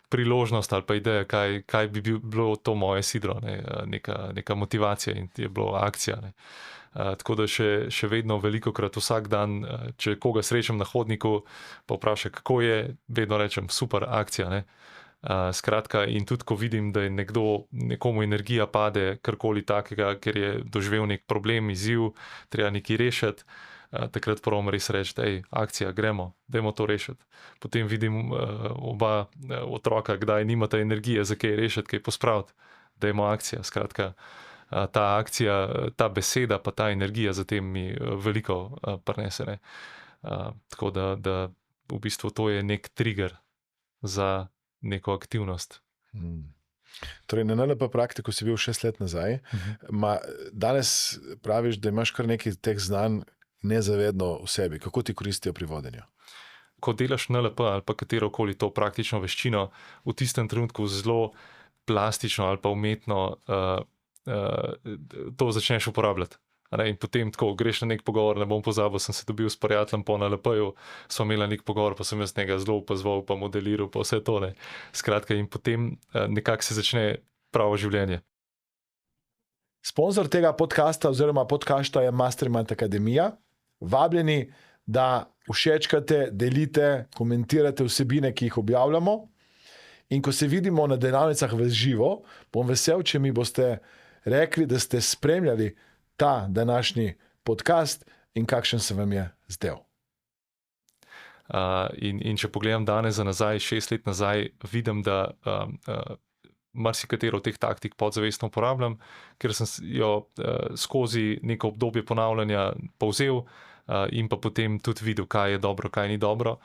priložnost ali pa ideja, kaj bi bilo to moje sidro, neka motivacija in je bilo akcija. Tako da še vedno velikokrat vsak dan, če koga srečam na hodniku, pa vpraša, kako je, vedno rečem, super akcija. Skratka, in tudi ko vidim, da je nekomu energija pade, karkoli takega, ker je doživel nek problem, izziv, treba nekaj rešiti, takrat probam res reči, akcija, gremo, dajmo to rešiti. Potem vidim oba otroka, kdaj nimata energije za kaj rešiti, kaj pospraviti, dajmo akcija. Skratka, ta akcija, ta beseda, pa ta energija za tem mi veliko prinese. Tako da v bistvu to je nek trigger za neko aktivnost. Torej, na NLP praktiku si bil 6 let nazaj. Danes praviš, da imaš kar nekaj teh znanj nezavedno v sebi. Kako ti koristijo pri vodenju? Ko delaš NLP ali pa katerokoli to praktično veščino, v tistem trenutku zelo plastično ali pa umetno to začneš uporabljati. In potem tako greš na nek pogovor, ne bom pozabil, sem se dobil s prijateljem po NLP-ju, smo imeli nek pogovor, pa sem jaz njega zelo opazoval, pa modeliral, pa vse to. Skratka, in potem nekako se začne pravo življenje. Sponzor tega podcasta oziroma podcasta je Mastermind Akademija. Vabljeni, da všečkate, delite, komentirate vsebine, ki jih objavljamo. In ko se vidimo na delavnicah v živo, bom vesel, če mi boste rekli, da ste spremljali ta današnji podcast in kakšen se vam je zdel. In če pogledam danes za nazaj, 6 let nazaj, vidim, da marsikatero od teh taktik podzavestno uporabljam, ker sem jo skozi neko obdobje ponavljanja povzel in pa potem tudi videl, kaj je dobro, kaj ni dobro.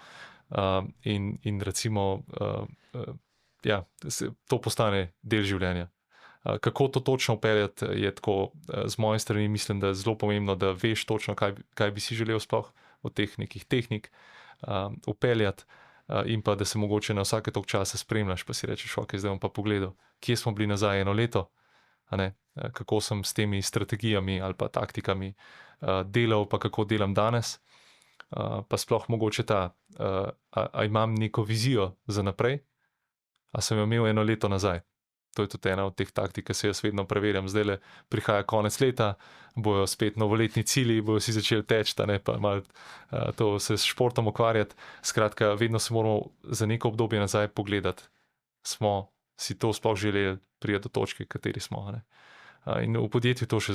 In recimo, ja, to postane del življenja. Kako to točno upeljati, je tako z moje strani, mislim, da je zelo pomembno, da veš točno, kaj bi si želel sploh od teh nekih tehnik upeljati, in pa da se mogoče na vsake toliko časa spremljaš, pa si rečeš, ok, zdaj bom pa pogledal, kje smo bili nazaj 1 leto, kako sem s temi strategijami ali pa taktikami delal, pa kako delam danes, pa sploh mogoče a imam neko vizijo za naprej, a sem jo imel 1 leto nazaj. To je tudi ena od teh taktik, ki se jaz vedno preverjam. Zdaj prihaja konec leta, bojo spet novoletni cilji, bojo si začeli teči, pa malo to se s športom ukvarjati. Skratka, vedno se moramo za neko obdobje nazaj pogledati. Smo si to sploh želeli priti do točke, kateri smo. In v podjetju to še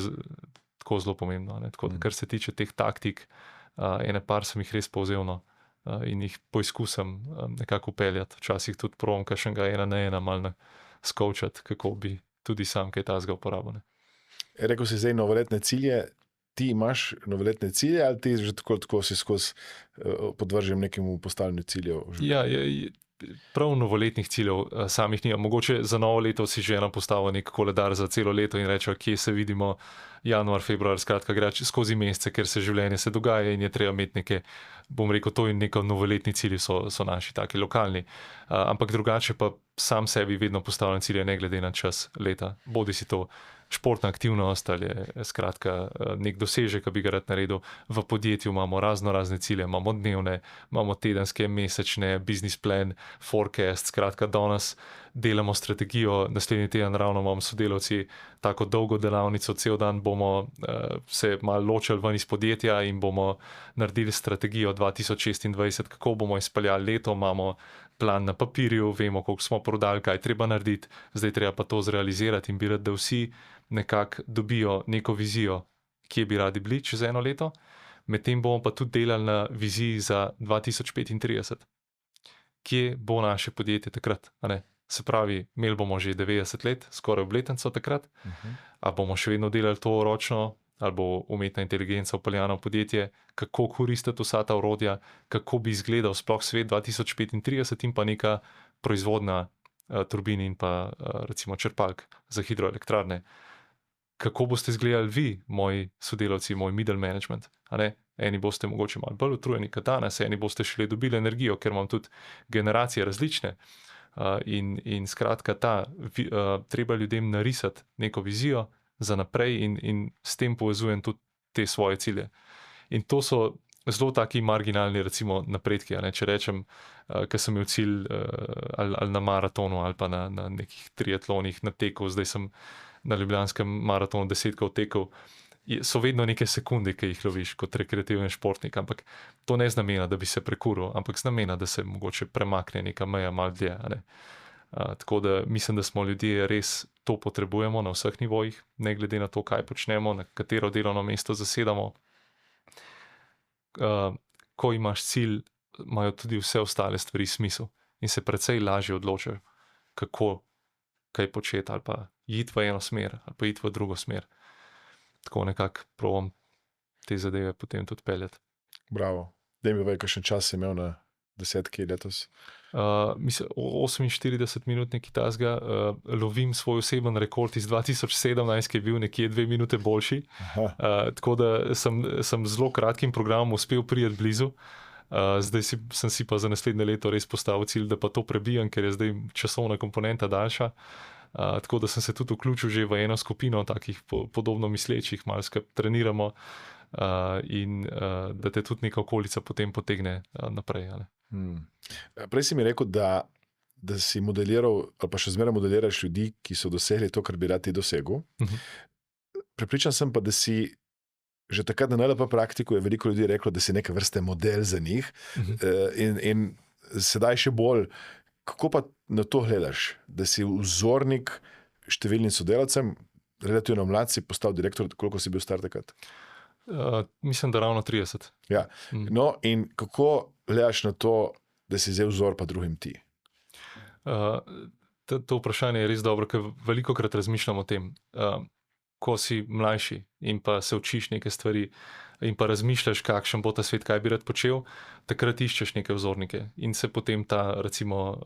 tako zelo pomembno. Tako da, kar se tiče teh taktik, ene par sem jih res povzel in jih poizkusim nekako upeljati. Včasih tudi probam kakšnega 1 na 1 malo skočati, kako bi tudi sam kaj tazga uporabil. Rekel si zdaj novoletne cilje. Ti imaš novoletne cilje ali ti že tako si skozi podvržen nekemu postavljanju ciljev? Ja, prav novoletnih ciljev samih nimam. Mogoče za novo leto si že eno postavil nek koledar za celo leto in reče, kje se vidimo januar, februar, skratka gre skozi mesece, ker se življenje se dogaja in je treba imeti neke, bom rekel, to in neko novoletni cilji so naši taki lokalni. Ampak drugače pa sam sebi vedno postavljam cilje ne glede na čas leta. Bodi si to športna aktivnost ali je skratka nek dosežek, ki bi ga rad naredil. V podjetju imamo razne cilje, imamo dnevne, imamo tedenske, mesečne, business plan, forecast, skratka danes delamo strategijo, naslednji teden ravno imamo sodelavci tako dolgo delavnico, cel dan bomo se malo ločili ven iz podjetja in bomo naredili strategijo 2026, kako bomo izpeljali leto, imamo plan na papirju, vemo, koliko smo prodali, kaj treba narediti, zdaj treba pa to zrealizirati in bi rad, da vsi nekako dobijo neko vizijo, kje bi radi bili čez 1 leto, medtem bomo pa tudi delali na viziji za 2035. Kje bo naše podjetje takrat? Se pravi, imeli bomo že 90 let, skoraj obletnico takrat, a bomo še vedno delali to ročno, ali bo umetna inteligenca vpeljana v podjetje, kako koristiti vsa ta orodja, kako bi izgledal sploh svet 2035 in pa neka proizvodna turbin in pa recimo črpalk za hidroelektrarne. Kako boste izgledali vi, moji sodelavci, moj middle management? Eni boste mogoče malo bolj utrujeni kot danes, eni boste šele dobili energijo, ker imam tudi generacije različne. In skratka, treba ljudem narisati neko vizijo za naprej in s tem povezujem tudi te svoje cilje. In to so zelo taki marginalni recimo napredki. Če rečem, ker sem imel cilj ali na maratonu ali pa na nekih triatlonih na teku, zdaj sem na ljubljanskem maratonu 10-krat tekel, so vedno neke sekunde, ki jih loviš kot rekreativni športnik, ampak to ne z namena, da bi se prekuril, ampak z namena, da se mogoče premakne neka meja malo dlje. Tako da mislim, da smo ljudje res to potrebujemo na vseh nivojih, ne glede na to, kaj počnemo, na katero delovno mesto zasedamo. Ko imaš cilj, imajo tudi vse ostale stvari smisel in se precej lažje odločajo, kako kaj početi ali pa iti v eno smer ali pa iti v drugo smer. Tako nekako probam te zadeve potem tudi peljati. Bravo. Daj mi povej, kakšen čas si imel na 10K letos? Mislim, 48 minut nekaj tazga. Lovim svoj oseben rekord iz 2017, ki je bil nekje 2 minute boljši. Tako da sem zelo kratkim programom uspel priti blizu. Zdaj sem si pa za naslednje leto res postavil cilj, da pa to prebijam, ker je zdaj časovna komponenta daljša. Tako da sem se tudi vključil že v eno skupino takih podobno mislečih, malo skupaj treniramo in da te tudi neka okolica potem potegne naprej. Prej si mi rekel, da si modeliral ali pa še zmeraj modeliraš ljudi, ki so dosegli to, kar bi rad ti dosegel. Prepričan sem pa, da si že takrat na NLP praktiku je veliko ljudi reklo, da si neka vrste model za njih in sedaj še bolj. Kako pa na to gledaš, da si vzornik številnim sodelavcem, relativno mlad si postal direktor, koliko si bil star takrat? Mislim, da ravno 30. Ja. No, in kako gledaš na to, da si vzel vzor pa drugim ti? To vprašanje je res dobro, ker veliko krat razmišljam o tem. Ko si mlajši in pa se učiš neke stvari in pa razmišljaš, kakšen bo ta svet, kaj bi rad počel, takrat iščeš neke vzornike in se potem recimo,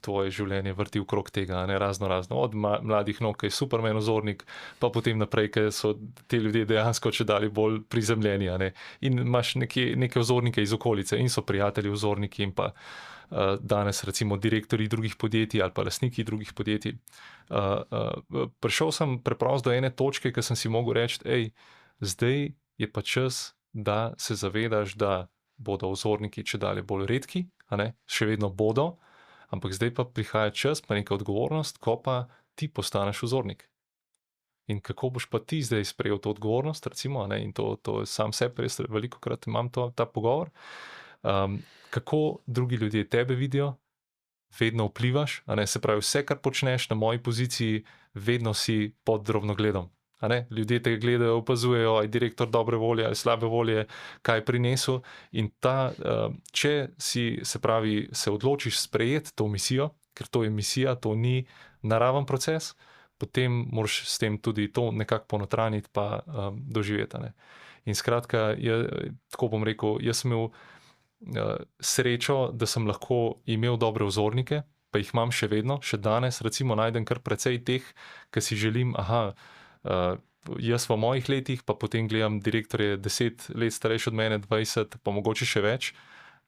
tvoje življenje vrti okrog tega, ne, razno. Od mladih nog, ki je Superman vzornik, pa potem naprej, ker so ti ljudje dejansko čedalje bolj prizemljeni, ne. In imaš neke vzornike iz okolice in so prijatelji vzorniki in pa danes recimo direktorji drugih podjetij ali pa lastniki drugih podjetij. Prišel sem preprosto do ene točke, ker sem si mogel reči, zdaj je pa čas, da se zavedaš, da bodo vzorniki čedalje bolj redki, a ne, še vedno bodo, ampak zdaj pa prihaja čas, pa neka odgovornost, ko pa ti postaneš vzornik. In kako boš pa ti zdaj sprejel to odgovornost, recimo, a ne, in to sam sebi res velikokrat imam ta pogovor. Kako drugi ljudje tebe vidijo, vedno vplivaš, a ne, se pravi, vse, kar počneš na moji poziciji, vedno si pod drobnogledom. A ne, ljudje te gledajo, opazujejo, aj direktor dobre volje ali slabe volje, kaj je prinesel. In če si, se pravi, se odločiš sprejeti to misijo, ker to je misija, to ni naraven proces, potem moraš s tem tudi to nekako ponotraniti pa doživeti. Ne. In skratka, tako bom rekel, jaz sem imel srečo, da sem lahko imel dobre vzornike, pa jih imam še vedno, še danes, recimo najdem kar precej teh, ki si želim, jaz v mojih letih, pa potem gledam direktorje 10 let starejši od mene, 20, pa mogoče še več,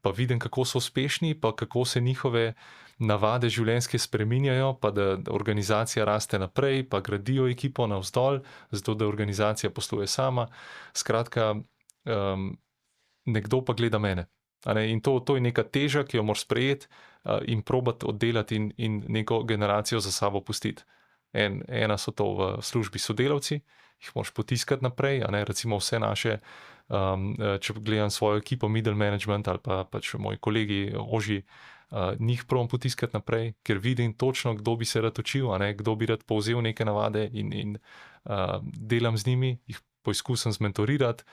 pa vidim, kako so uspešni, pa kako se njihove navade življenjske spreminjajo, pa da organizacija raste naprej, pa gradijo ekipo navzdol, zato da organizacija posluje sama. Skratka, nekdo pa gleda mene. In to je neka teža, ki jo moraš sprejeti in probati oddelati in neko generacijo za sabo pustiti. Ena so to v službi sodelavci, jih moraš potiskati naprej, recimo vse naše, če gledam svojo ekipo, middle management ali pa pač moji kolegi, ožji, njih probam potiskati naprej, ker vidim točno, kdo bi se rad učil, kdo bi rad povzel neke navade in delam z njimi, jih poizkusim zmentorirati,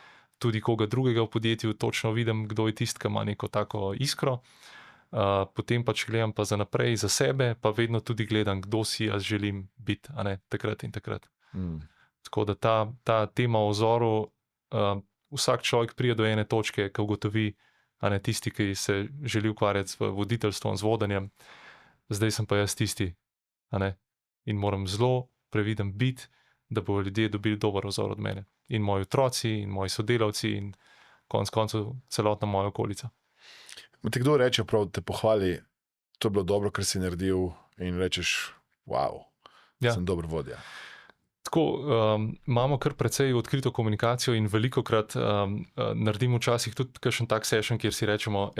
tudi koga drugega v podjetju, točno vidim, kdo je tisti, ki ima neko tako iskro. Potem pač gledam pa za naprej, za sebe, pa vedno tudi gledam, kdo si jaz želim biti, takrat in takrat. Tako da ta tema o vzoru, vsak človek pride do ene točke, ko ugotovi, tisti, ki se želi ukvarjati z voditeljstvom, z vodenjem, zdaj sem pa jaz tisti, in moram zelo previden biti, da bodo ljudje dobili dober vzor od mene. In moji otroci, in moji sodelavci, in konec koncev celotna moja okolica. Ti kdo reče prav, da te pohvali, to je bilo dobro, kar si naredil, in rečeš, wow, sem dober vodja. Tako, imamo kar precej odkrito komunikacijo in velikokrat naredimo včasih tudi kakšen tak session, kjer si rečemo,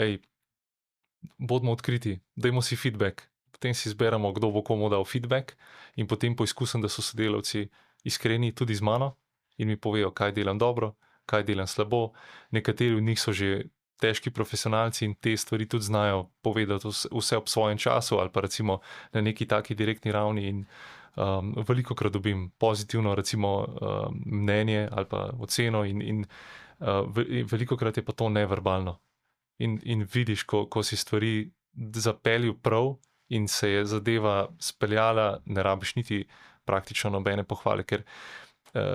bodimo odkriti, dajmo si feedback. Potem si izberemo, kdo bo komu dal feedback in potem poizkusim, da so sodelavci iskreni tudi z mano in mi povejo, kaj delam dobro, kaj delam slabo. Nekateri od njih so že težki profesionalci in te stvari tudi znajo povedati vse ob svojem času ali pa recimo na neki taki direktni ravni in velikokrat dobim pozitivno recimo mnenje ali pa oceno in velikokrat je pa to neverbalno. In vidiš, ko si stvari zapeljal prav in se je zadeva speljala, ne rabiš niti praktično nobene pohvale, ker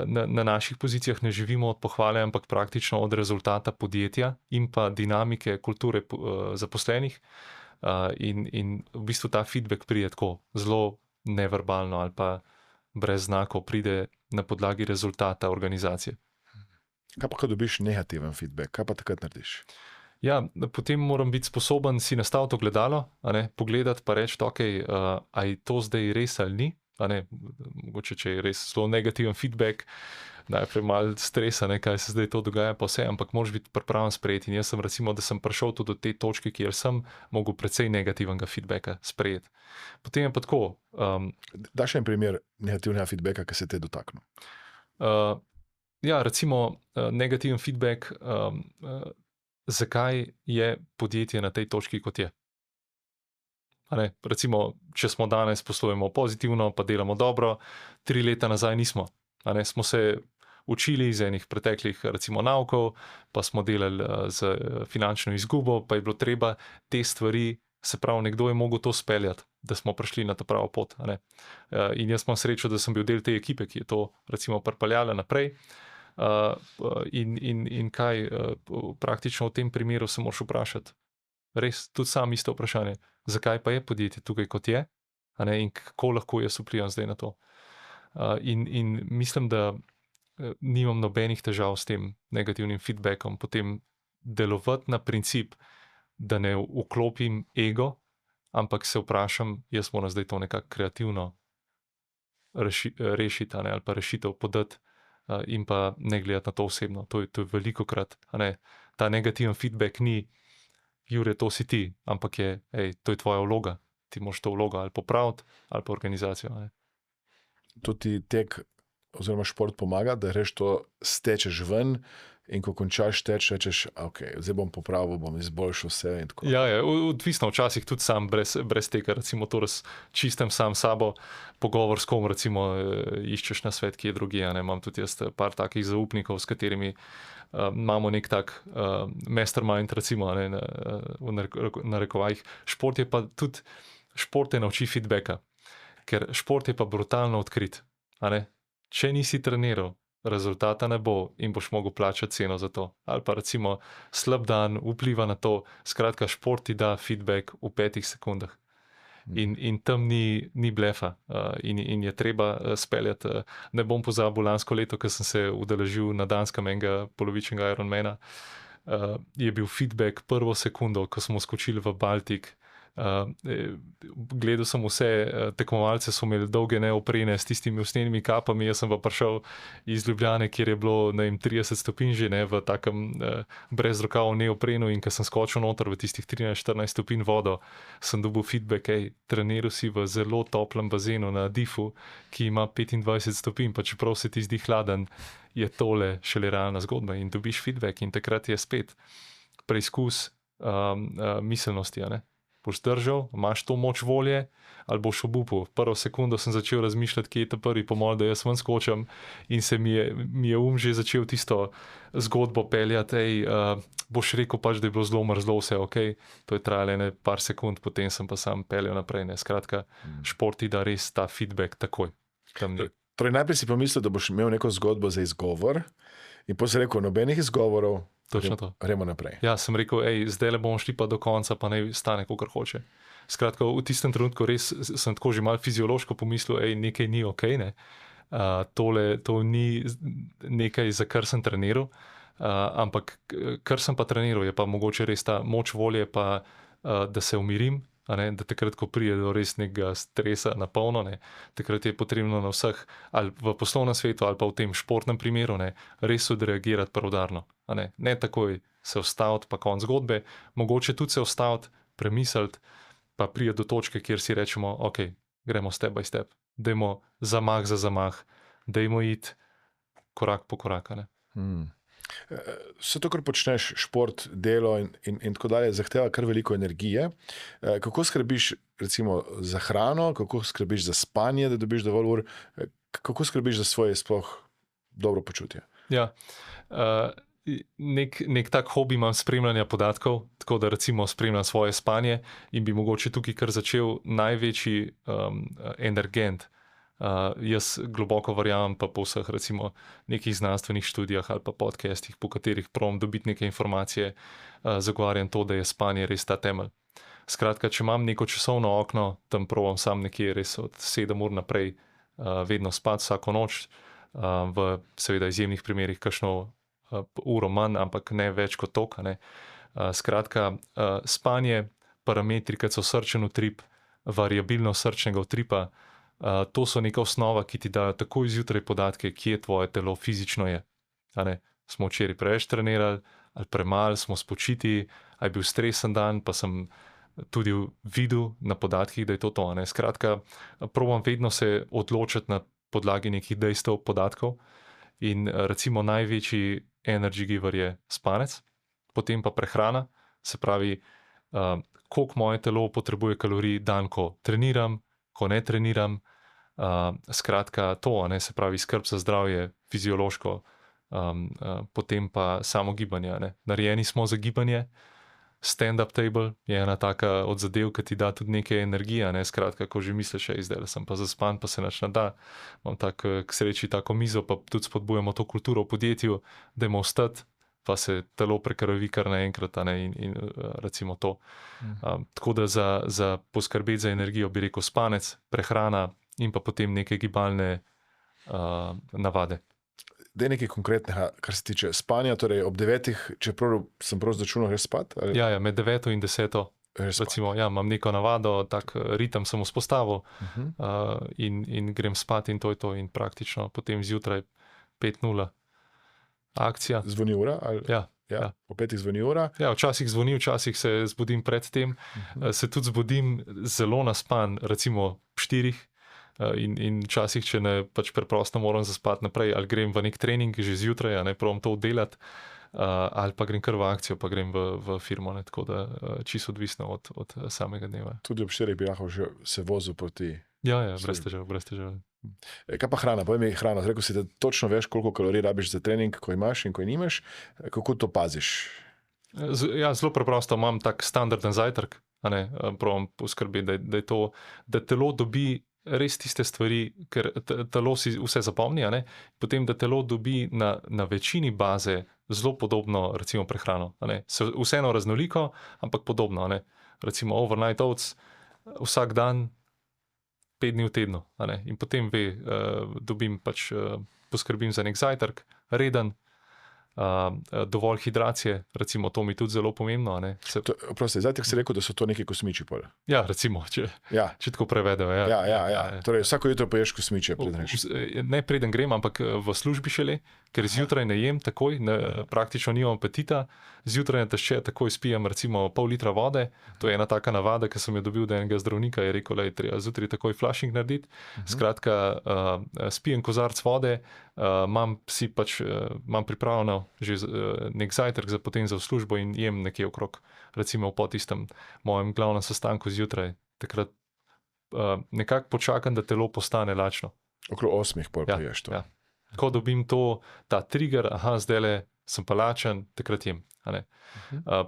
na naših pozicijah ne živimo od pohvale, ampak praktično od rezultata podjetja in pa dinamike kulture zaposlenih in v bistvu ta feedback pride tako zelo neverbalno ali pa brez znakov, pride na podlagi rezultata organizacije. Kaj pa, ko dobiš negativen feedback, kaj pa takrat narediš? Ja, potem moram biti sposoben si nastaviti ogledalo, pogledati pa reči, a je to zdaj res ali ni. Mogoče, če je res zelo negativen feedback, najprej malo stresa, kaj se zdaj to dogaja, pa vse, ampak moraš biti pripravljen sprejeti. In jaz sem recimo, da sem prišel tudi do te točke, kjer sem mogel precej negativnega feedbacka sprejeti. Potem je pa tako. Daš en primer negativnega feedbacka, ki se te dotakne? Ja, recimo negativen feedback, zakaj je podjetje na tej točki, kot je. Recimo, če smo danes poslujemo pozitivno, pa delamo dobro, 3 leta nazaj nismo. Smo se učili iz enih preteklih, recimo, naukov, pa smo delali z finančno izgubo, pa je bilo treba te stvari, se pravi, nekdo je mogel to speljati, da smo prišli na to pravo pot. A ne? In jaz imam srečo, da sem bil del te ekipe, ki je to, recimo, pripeljala naprej. In kaj, praktično v tem primeru se moraš vprašati, res tudi sam isto vprašanje, zakaj pa je podjetje tukaj, kot je, a ne, in kako lahko jaz vplivam zdaj na to. In mislim, da nimam nobenih težav s tem negativnim feedbackom, potem delovati na princip, da ne vklopim ego, ampak se vprašam, jaz moram zdaj to nekako kreativno rešiti, a ne, ali pa rešitev podati, in pa ne gledati na to osebno. To je veliko krat, a ne, ta negativen feedback ni, Jure, to si ti, ampak je, to je tvoja vloga, ti moraš to vlogo ali popraviti, ali pa organizacijo. A ne. To ti tek oziroma šport pomaga, da greš to, stečeš ven in ko končaš teč, rečeš, ok, zdaj bom popravil, bom izboljšal vse in tako. Ja, odvisno, včasih tudi sam brez tega, recimo to čistem sam sabo, pogovor s kom, recimo iščeš na svet, ki je drugi, a ne, imam tudi jaz par takih zaupnikov, s katerimi imamo nek tak mastermind, recimo, ne, v narekovajih. Šport je pa tudi, šport te nauči feedbacka, ker šport je pa brutalno odkrit, a ne. Če nisi treniral, rezultata ne bo in boš mogel plačati ceno za to. Ali pa recimo slab dan vpliva na to, skratka šport ti da feedback v 5 sekundah. In tam ni blefa, in je treba speljati. Ne bom pozabil lansko leto, ko sem se udeležil na Danskem enega polovičnega Ironmana, je bil feedback prvo sekundo, ko smo skočili v Baltik. Gledal sem vse tekmovalce, so imeli dolge neoprene s tistimi usnjenimi kapami, jaz sem pa prišel iz Ljubljane, kjer je bilo 30 stopinj že, ne, v takem brezrokavu neoprenu, in ko sem skočil noter v tistih 13-14 stopinj vodo, sem dobil feedback, treniral si v zelo toplem bazenu na Difu, ki ima 25 stopinj, pa čeprav se ti zdi hladen, je tole šele realna zgodba in dobiš feedback in takrat je spet preizkus miselnosti, a ne. Boš držal, imaš to moč volje, ali boš obupal. Prvo sekundo sem začel razmišljati, kje je ta prvi pomol, da jaz ven skočim, in se mi je že začel tisto zgodbo peljati, boš rekel pač, da je bilo zelo mrzlo, vse ok, to je trajalo ene par sekund, potem sem pa sam peljal naprej, ne. Skratka, šport ti da res ta feedback takoj. Torej najprej si pomislil, da boš imel neko zgodbo za izgovor, in potem si rekel, nobenih izgovorov, točno to. Gremo naprej. Ja, sem rekel, zdaj le bomo šli pa do konca, pa naj stane, kakor hoče. Skratka, v tistem trenutku res sem tako že malo fiziološko pomislil, nekaj ni ok, ne. To ni nekaj, za kar sem treniral, ampak kar sem pa treniral, je pa mogoče res ta moč volje, pa da se umirim, a ne, da takrat, ko pride do res nekega stresa na polno, ne, takrat je potrebno na vseh, ali v poslovnem svetu, ali pa v tem športnem primeru, ne, res odreagirati preudarno. Ne takoj se ustaviti, pa konc zgodbe, mogoče tudi se ustaviti, premisliti, pa priti do točke, kjer si rečemo, ok, gremo step by step, dajmo zamah za zamah, dajmo iti korak po korak. Vse to, kar počneš, šport, delo in tako dalje, zahteva kar veliko energije. Kako skrbiš recimo za hrano, kako skrbiš za spanje, da dobiš dovolj ur, kako skrbiš za svoje sploh dobro počutje? Ja, nek tak hobi imam spremljanja podatkov, tako da recimo spremljam svoje spanje in bi mogoče tukaj kar začel največji energent. Jaz globoko verjamem pa po vseh recimo nekih znanstvenih študijah ali pa podcastih, po katerih probam dobiti neke informacije, zagovarjam to, da je spanje res ta temelj. Skratka, če imam neko časovno okno, tam probam sam nekje res od 7 ur naprej vedno spati vsako noč, v seveda izjemnih primerih kakšno uro manj, ampak ne več kot toliko, ne. Skratka, spanje, parametri, kot so srčen utrip, variabilnost srčnega utripa, to so neka osnova, ki ti dajo takoj zjutraj podatke, kje tvoje telo fizično je. Smo včeraj preveč trenirali, ali premalo, smo spočiti, ali je bil stresen dan, pa sem tudi videl na podatkih, da je to to. Skratka, probam vedno se odločiti na podlagi nekih dejstev, podatkov, in recimo največji energy giver je spanec, potem pa prehrana, se pravi, koliko moje telo potrebuje kalorij dan, ko treniram, ko ne treniram, skratka to, se pravi skrb za zdravje, fiziološko, potem pa samo gibanje. Ne. Narejeni smo za gibanje. Stand-up table je ena taka od zadev, ki ti da tudi nekaj energije, ne, skratka, ko že misliš, zdaj sem pa zaspan, pa se nič ne da. Imam k sreči tako mizo, pa tudi spodbujamo to kulturo v podjetju, da imamo vstati, pa se telo prekrvi kar naenkrat, in recimo to. Tako da za poskrbeti za energijo bi rekel spanec, prehrana in pa potem neke gibalne navade. Da je nekaj konkretnega, kar se tiče spanja, torej ob 9, če sem prav začunal, greš spat? Ali? Ja, med 9 in 10. Recimo, imam neko navado, tak ritem sem vzpostavil in grem spat in to je to. In praktično potem zjutraj 5:00 akcija. Zvoni ura? Ali? Ja. Po 5 zvoni ura? Ja, včasih zvoni, včasih se zbudim pred tem. Se tudi zbudim zelo naspan, recimo 4. In včasih, če ne pač preprosto moram zaspati naprej, ali grem v nek trening že zjutraj, ne probam to oddelati, ali pa grem kar v akcijo, pa grem v firmo, ne, tako da čisto odvisno od samega dneva. Tudi ob 4 bi lahko že se vozil proti... Ja, brez težav. Kaj pa hrana? Povej mi hrano. Rekel si, da točno veš, koliko kalorij rabiš za trening, ko imaš in ko nimaš. Kako to paziš? Ja, zelo preprosto. Imam tak standarden zajtrk, probam poskrbeti, da telo dobi res tiste stvari, ker telo si vse zapomni, potem da telo dobi na večini baze zelo podobno, recimo prehrano. Vseeno raznoliko, ampak podobno. Recimo overnight oats vsak dan, 5 dni v tednu. In potem dobim pač, poskrbim za nek zajtrk, reden, dovolj hidracije, recimo to mi tudi zelo pomembno. Prosti, zajtrk si rekel, da so to neki kosmiči pol. Ja, recimo, če tako prevedejo. Ja. Torej vsako jutro poješ kosmiče. Ne preden grem, ampak v službi šele, ker zjutraj ne jem takoj, praktično nimam apetita, zjutraj natešče takoj spijem recimo pol litra vode, to je ena taka navada, ki sem jo dobil od enega zdravnika, je rekel, da je treba zjutraj takoj flushing narediti. Skratka, spijem kozarc vode, imam pripravljeno že nek zajtrk potem za v službo in jem nekje okrog, recimo po tistem mojem glavnem sestanku zjutraj, takrat nekako počakam, da telo postane lačno. Okrog 8 pol poješ to. Ja. Ko dobim ta trigger, zdajle sem pa lačen, takrat jem.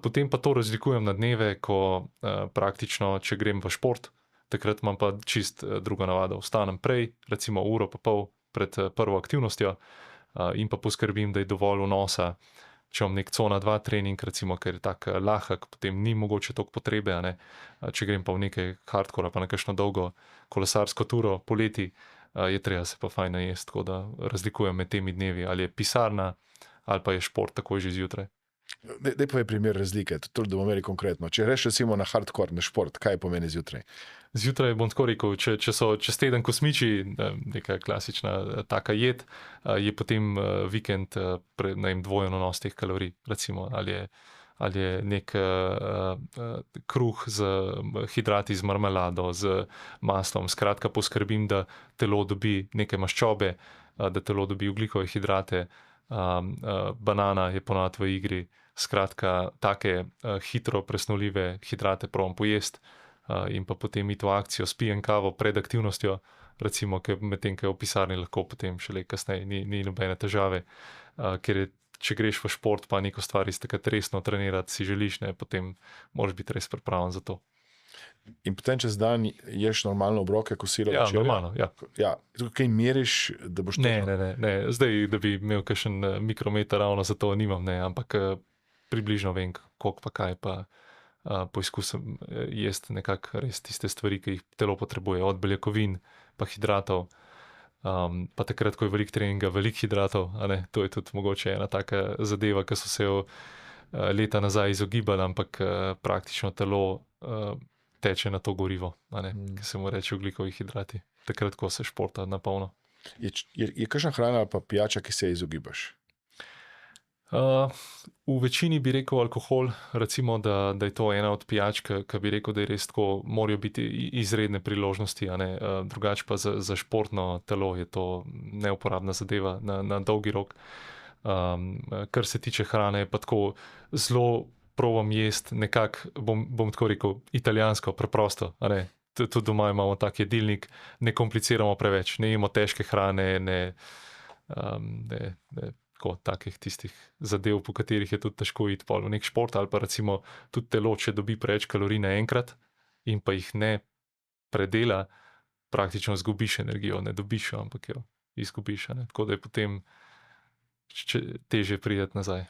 Potem pa to razlikujem na dneve, ko praktično, če grem v šport, takrat imam pa čist drugo navado. Vstanem prej, recimo uro pa pol pred prvo aktivnostjo in pa poskrbim, da je dovolj vnosa. Če imam nek cona 2 trening, recimo, ker je tak lahek, potem ni mogoče toliko potrebe. Če grem pa v nekaj hardcore, pa na kakšno dolgo kolesarsko turo poleti, je treba se pa fajn najesti, tako da razlikujem med temi dnevi, ali je pisarna, ali pa je šport takoj že zjutraj. Daj povej primer razlike, tudi da bomo imeli konkretno. Če greš recimo na hardcore, na šport, kaj pomeni zjutraj? Zjutraj bom tako rekel, če so čez teden kosmiči, neka klasična taka jed, je potem vikend dvojen vnos teh kalorij, recimo, ali je nek kruh z hidrati, z marmelado, z maslom. Skratka, poskrbim, da telo dobi neke maščobe, da telo dobi ogljikove hidrate, banana je ponavadi v igri. Skratka, take hitro presnovljive hidrate probam pojesti in pa potem iti v akcijo, spijem kavo pred aktivnostjo, recimo, medtem, ko je v pisarni lahko potem šele kasneje, ni nobene težave, ker je, če greš v šport, pa neko stvar iz takrat resno trenirati si želiš, potem moraš biti res pripravljen za to. In potem čez dan ješ normalno obroke, kosilo? Ja, normalno, ja. Ja, kaj meriš, da boš to... Ne, zdaj, da bi imel kakšen mikrometer, ravno za to nimam, ampak približno vem, koliko pa kaj, pa poizkusim jesti nekako res tiste stvari, ki jih telo potrebuje, od beljakovin pa hidratov, pa takrat, ko je veliko treninga, veliko hidratov, to je tudi mogoče ena taka zadeva, ki so se jo leta nazaj izogibali, ampak praktično telo teče na to gorivo, ki se mu reče ogljikovi hidrati, takrat, ko se športa na polno. Je kakšna hrana pa pijača, ki se izogibaš? V večini bi rekel alkohol, recimo, da je to ena od pijač, ki bi rekel, da je res tako, morajo biti izredne priložnosti, drugače pa za športno telo je to neuporabna zadeva na dolgi rok. Kar se tiče hrane, pa tako zelo probam jesti nekako, bom tako rekel, italijansko, preprosto. Tudi doma imamo tak jedilnik, ne kompliciramo preveč, ne jemo težke hrane, takih tistih zadev, po katerih je tudi težko iti pol v nek šport, ali pa recimo tudi telo, če dobi preveč kalorij naenkrat in pa jih ne predela, praktično izgubiš energijo, ne dobiš jo, ampak jo izgubiš. Tako da je potem težje priti nazaj.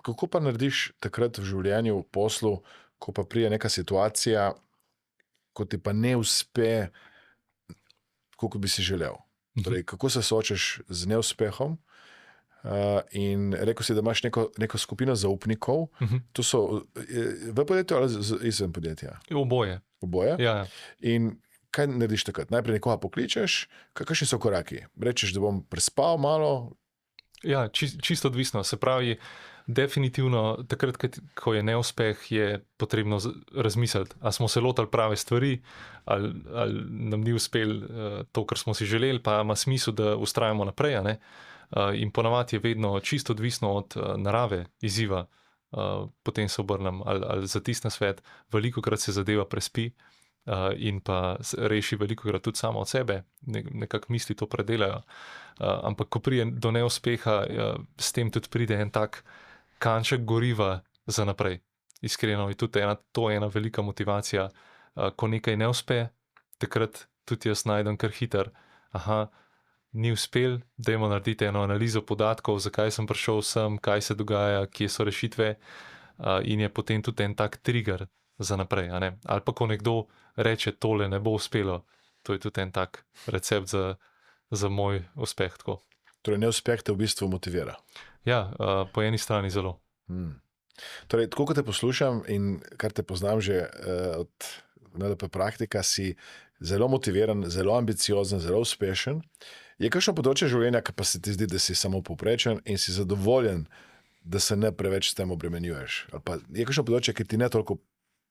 Kako pa narediš takrat v življenju, v poslu, ko pa pride neka situacija, ko ti pa ne uspe, kot bi si želel? Torej, kako se soočaš z neuspehom? In rekel si, da imaš neko skupino zaupnikov. To so v podjetju ali izven podjetja? Oboje. Oboje? Ja. In kaj narediš takrat? Najprej nekoga pokličeš, kakšni so koraki? Rečeš, da bom prespal malo? Ja, čisto odvisno. Se pravi, definitivno takrat, ko je neuspeh, je potrebno razmisliti, ali smo se lotili prave stvari, ali nam ni uspel to, kar smo si želeli, pa ima smisel, da ustrajamo naprej. In ponavadi je vedno čisto odvisno od narave izziva. Potem se obrnem ali za tisti nasvet. Velikokrat se zadeva prespi in pa reši velikokrat tudi samo od sebe, nekako misli to predelajo. Ampak ko pride do neuspeha, s tem tudi pride en tak kanček goriva za naprej. Iskreno je tudi to ena velika motivacija. Ko nekaj ne uspe, takrat tudi jaz najdem kar hiter. Ni uspel, dajmo narediti eno analizo podatkov, zakaj sem prišel sem, kaj se dogaja, kje so rešitve, in je potem tudi en tak trigger za naprej. Ali pa ko nekdo reče, tole ne bo uspelo, to je tudi en tak recept za moj uspeh. Tako. Torej, neuspeh te v bistvu motivira. Ja, po eni strani zelo. Torej, tako kot te poslušam in kar te poznam že od NLP praktika, si zelo motiviran, zelo ambiciozen, zelo uspešen. Je kakšno področje življenja, ki pa se ti zdi, da si samo povprečen in si zadovoljen, da se ne preveč s tem obremenjuješ? Ali pa je kakšno področje, ki ti ne toliko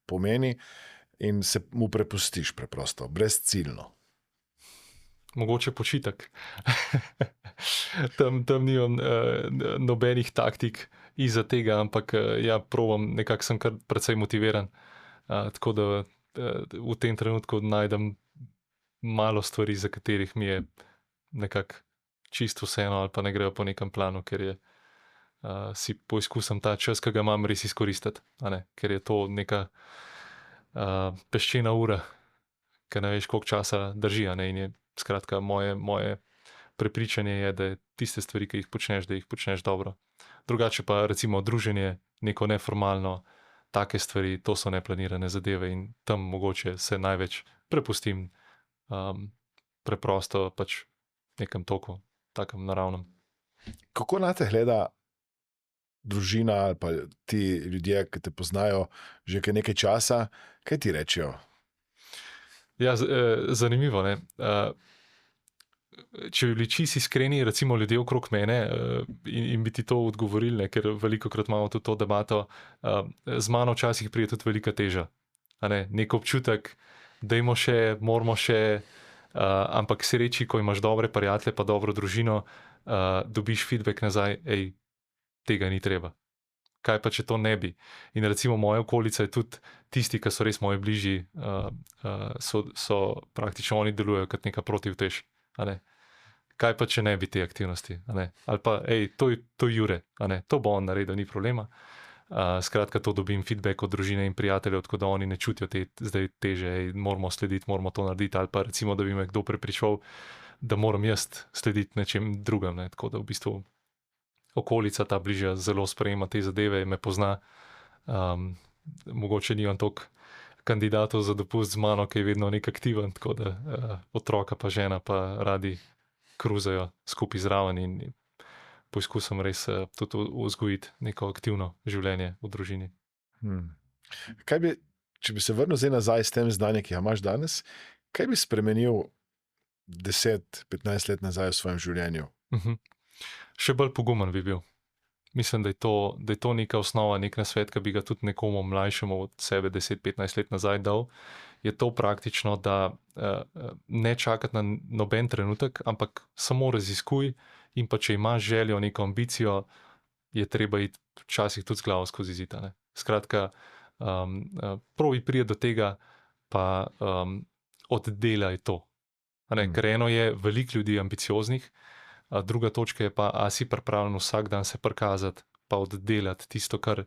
pomeni in se mu prepustiš preprosto, brezciljno? Mogoče počitek. Tam nimam nobenih taktik izza tega, ampak ja, probam, nekako sem kar precej motiviran. Tako da v tem trenutku najdem malo stvari, za katerih mi je nekako čisto vseeno ali pa ne grejo po nekem planu, ker je si poizkusim ta čas, ki ga imam, res izkoristiti. Ker je to neka peščena ura, ker ne veš, koliko časa drži. In je skratka moje prepričanje je, da tiste stvari, ki jih počneš, da jih počneš dobro. Drugače pa recimo druženje, neko neformalno, take stvari, to so neplanirane zadeve in tam mogoče se največ prepustim preprosto pač nekem toku, takem naravnem. Kako na te gleda družina ali pa ti ljudje, ki te poznajo že nekaj časa, kaj ti rečejo? Ja, zanimivo, ne? Če bi bili čisto iskreni, recimo ljudje okrog mene in bi ti to odgovorili, ker velikokrat imamo tudi to debato, z mano včasih pride tudi velika teža. Nek občutek, dajmo še, moramo še, ampak sreči, ko imaš dobre prijatelje pa dobro družino, dobiš feedback nazaj, tega ni treba. Kaj pa, če to ne bi? In recimo moja okolica je tudi tisti, ki so res moji bližji, so praktično oni delujejo kot neka protivtež. Kaj pa, če ne bi te aktivnosti? Ali pa, to je Jure, to bo on naredil, ni problema. Skratka, to dobim feedback od družine in prijateljev, tako da oni ne čutijo zdaj teže, moramo slediti, moramo to narediti, ali pa recimo, da bi me kdo prepričal, da moram jaz slediti nečem drugem. Tako da v bistvu okolica ta bližja zelo sprejema te zadeve, me pozna. Mogoče nimam toliko kandidatov za dopust z mano, ki je vedno nek aktiven, tako da otroka pa žena pa radi kruzajo skupaj zraven in poizkusim res tudi vzgojiti neko aktivno življenje v družini. Kaj bi, če bi se vrnil zdaj nazaj s tem znanjem, ki ga imaš danes, kaj bi spremenil 10-15 let nazaj v svojem življenju? Še bolj pogumen bi bil. Mislim, da je to neka osnova, nek nasvet, ki bi ga tudi nekomu mlajšemu od sebe 10-15 let nazaj dal, je to praktično, da ne čakati na noben trenutek, ampak samo raziskuj in pa če imaš željo, neko ambicijo, je treba iti včasih tudi z glavo skozi zid. Skratka, probi priti do tega, pa oddelaj to. Ker eno je veliko ljudi ambicioznih, Druga točka je pa, a si pripravljen vsak dan se prikazati, pa oddelati tisto, kar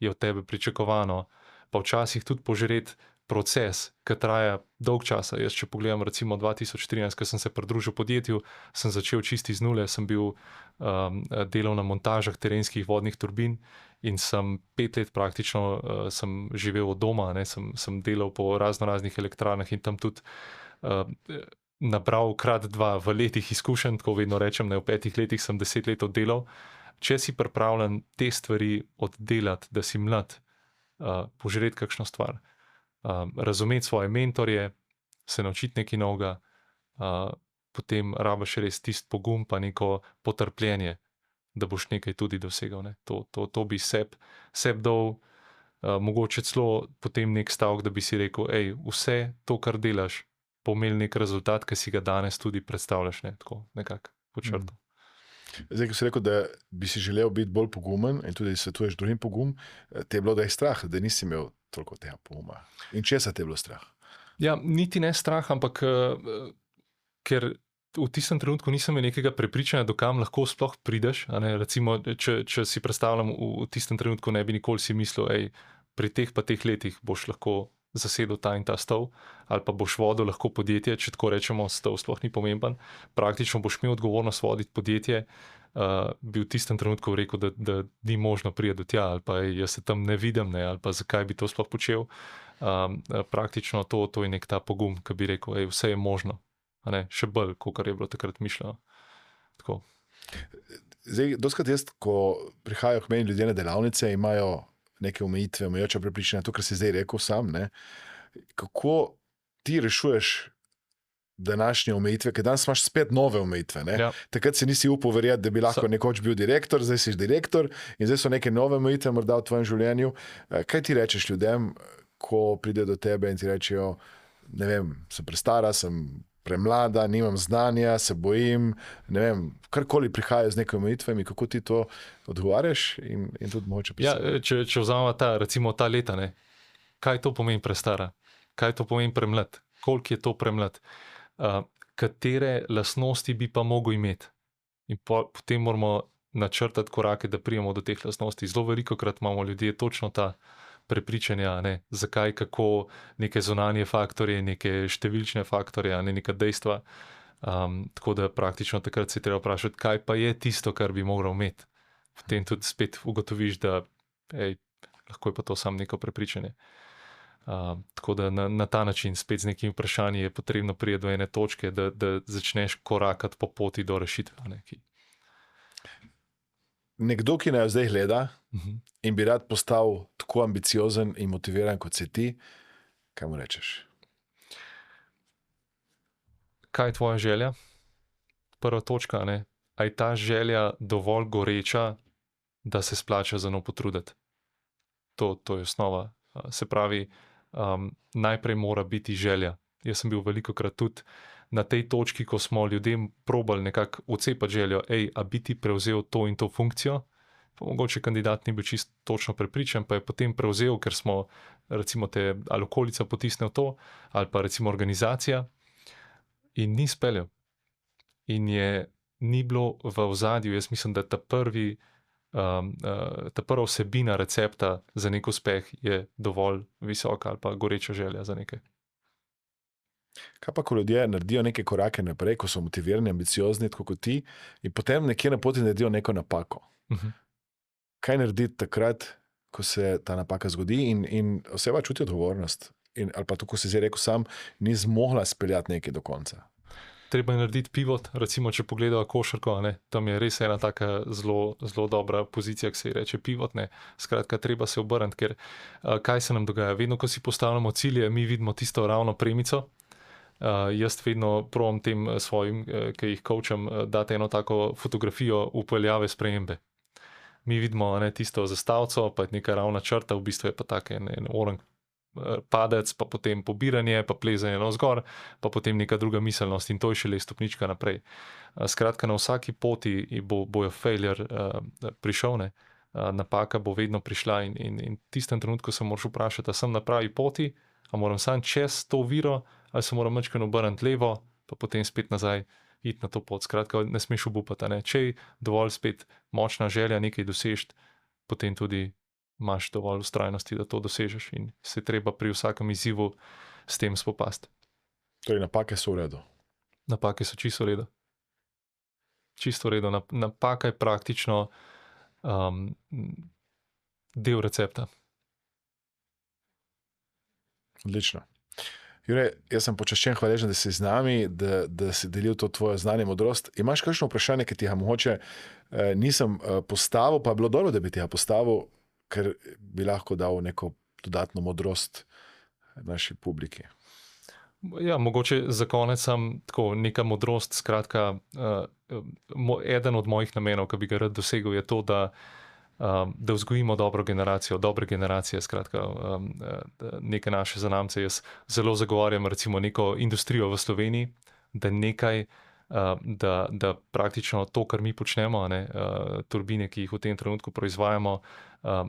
je od tebe pričakovano, pa včasih tudi požreti proces, ki traja dolg časa. Jaz, če pogledam recimo 2013, ko sem se pridružil podjetju, sem začel čisti z nule, sem bil delal na montažah terenskih vodnih turbin in sem 5 let praktično sem živel od doma, ne, sem delal po raznoraznih elektrarnah in tam tudi nabral krat 2 v letih izkušenj, tako vedno rečem, ne, v 5 letih sem 10 let oddelal. Če si pripravljen te stvari oddelati, da si mlad, požreti kakšno stvar, razumeti svoje mentorje, se naučiti nekaj novega, potem rabiš res tisti pogum pa neko potrpljenje, da boš nekaj tudi dosegal. Ne. To bi sebi dal, mogoče celo potem nek stavek, da bi si rekel, vse to, kar delaš, pomeni nek rezultat, ki si ga danes tudi predstavljaš, ne, tako nekako počrto. Zdaj, ko si rekel, da bi si želel biti bolj pogumen in tudi svetuješ drugim pogum, te je bilo, da je strah, da nisi imel toliko tega poguma. In česa te je bilo strah? Ja, niti ne strah, ampak ker v tistem trenutku nisem imel nekega prepričanja, do kam lahko sploh prideš. Recimo, če si predstavljam, v tistem trenutku ne bi nikoli si mislil, pri teh pa teh letih boš lahko zasedel ta in ta stol, ali pa boš vodil lahko podjetje, če tako rečemo, stol sploh ni pomemben. Praktično boš imel odgovornost voditi podjetje, bi v tistem trenutku rekel, da ni možno priti do tja, ali pa jaz se tam ne vidim, ne, ali pa zakaj bi to sploh počel. Praktično to je nek ta pogum, ki bi rekel, vse je možno. Še bolj, kot je bilo takrat mišljeno. Tako. Zdaj, doskrat jaz, ko prihajajo k meni ljudje na delavnice, imajo neke omejitve, omejujoča prepričanja, to, kar si zdaj rekel sam, ne? Kako ti rešuješ današnje omejitve, ker danes imaš spet nove omejitve. Ja. Takrat si nisi upal verjeti, da bi lahko nekoč bil direktor, zdaj si direktor in zdaj so neke nove omejitve morda v tvojem življenju. Kaj ti rečeš ljudem, ko pride do tebe in ti rečejo, ne vem, sem prestara, sem premlada, nimam znanja, se bojim, ne vem, karkoli prihaja z nekaj omejitvami, kako ti to odgovarjaš in tudi mogoče pisati? Ja, če vzamemo recimo ta leta, ne, kaj to pomeni prestara? Kaj to pomeni premlad? Koliko je to premlad? Katere lastnosti bi pa mogel imeti? In potem moramo načrtati korake, da pridemo do teh lastnosti. Zelo velikokrat imamo ljudje točno ta prepričanja, ne, zakaj, kako, neke zunanje faktorje, neke številčne faktorje, neka dejstva. Tako da praktično takrat se treba vprašati, kaj pa je tisto, kar bi moral imeti. Potem tudi spet ugotoviš, da lahko je pa to samo neko prepričanje. Tako da na ta način, spet z nekimi vprašanji, je potrebno priti do ene točke, da začneš korakati po poti do rešitve. Nekdo, ki naj zdaj gleda in bi rad postal tako ambiciozen in motiviran, kot si ti, kaj mu rečeš? Kaj je tvoja želja? Prva točka, ne? A je ta želja dovolj goreča, da se splača za njo potruditi? To je osnova. Se pravi, najprej mora biti želja. Jaz sem bil velikokrat tudi na tej točki, ko smo ljudem probali nekako odcepati željo, a bi ti prevzel to in to funkcijo, pa mogoče kandidat ni bil čisto točno prepričan, pa je potem prevzel, ker smo recimo te ali okolica potisnil to, ali pa recimo organizacija, in ni speljal. In ni bilo v ozadju, jaz mislim, da ta prva vsebina recepta za nek uspeh je dovolj visoka ali pa goreča želja za nekaj. Kaj pa, ko ljudje naredijo neke korake naprej, ko so motivirani, ambiciozni, tako kot ti, in potem nekje na poti naredijo neko napako? Kaj narediti takrat, ko se ta napaka zgodi in oseba čuti odgovornost? Ali pa to, ko si zdaj rekel sam, ni zmogla speljati nekaj do konca? Treba je narediti pivot, recimo, če pogledajo košarko, tam je res ena taka zelo dobra pozicija, ki se ji reče pivot. Skratka, treba se obrniti, ker kaj se nam dogaja? Vedno, ko si postavljamo cilje, mi vidimo tisto ravno premico. Jaz vedno probam tem svojim, ki jih coacham, dati eno tako fotografijo upeljave spremembe. Mi vidimo tisto zastavico, pa je neka ravna črta, v bistvu je pa tak en orang padec, pa potem pobiranje, pa plezanje navzgor, pa potem neka druga miselnost in to je šele stopnička naprej. Skratka, na vsaki poti bojo failure prišel, napaka bo vedno prišla in tistem trenutku se moraš vprašati, a sem na pravi poti, a moram sam čez to oviro, ali se moram majčkeno obrniti levo, pa potem spet nazaj iti na to pot. Skratka, ne smeš obupati. Ne? Če je dovolj spet močna želja nekaj dosežeti, potem tudi imaš dovolj vztrajnosti, da to dosežeš in se treba pri vsakem izzivu s tem spopasti. Torej, napake so v redu. Napake so čisto v redu. Čisto v redu. Napaka je praktično del recepta. Odlično. Jure, jaz sem počaščen, hvaležen, da si z nami, da si delil to tvoje znanje, modrost. Imaš kakšno vprašanje, ki ti ga mogoče nisem postavil, pa je bilo dobro, da bi ti ga postavil, ker bi lahko dal neko dodatno modrost naši publiki. Ja, mogoče za konec sam tako neka modrost, skratka, eden od mojih namenov, ki bi ga rad dosegel, je to, da vzgojimo dobro generacijo, dobre generacije, skratka, neke naše zanamce. Jaz zelo zagovarjam recimo neko industrijo v Sloveniji, da nekaj, da praktično to, kar mi počnemo, turbine, ki jih v tem trenutku proizvajamo,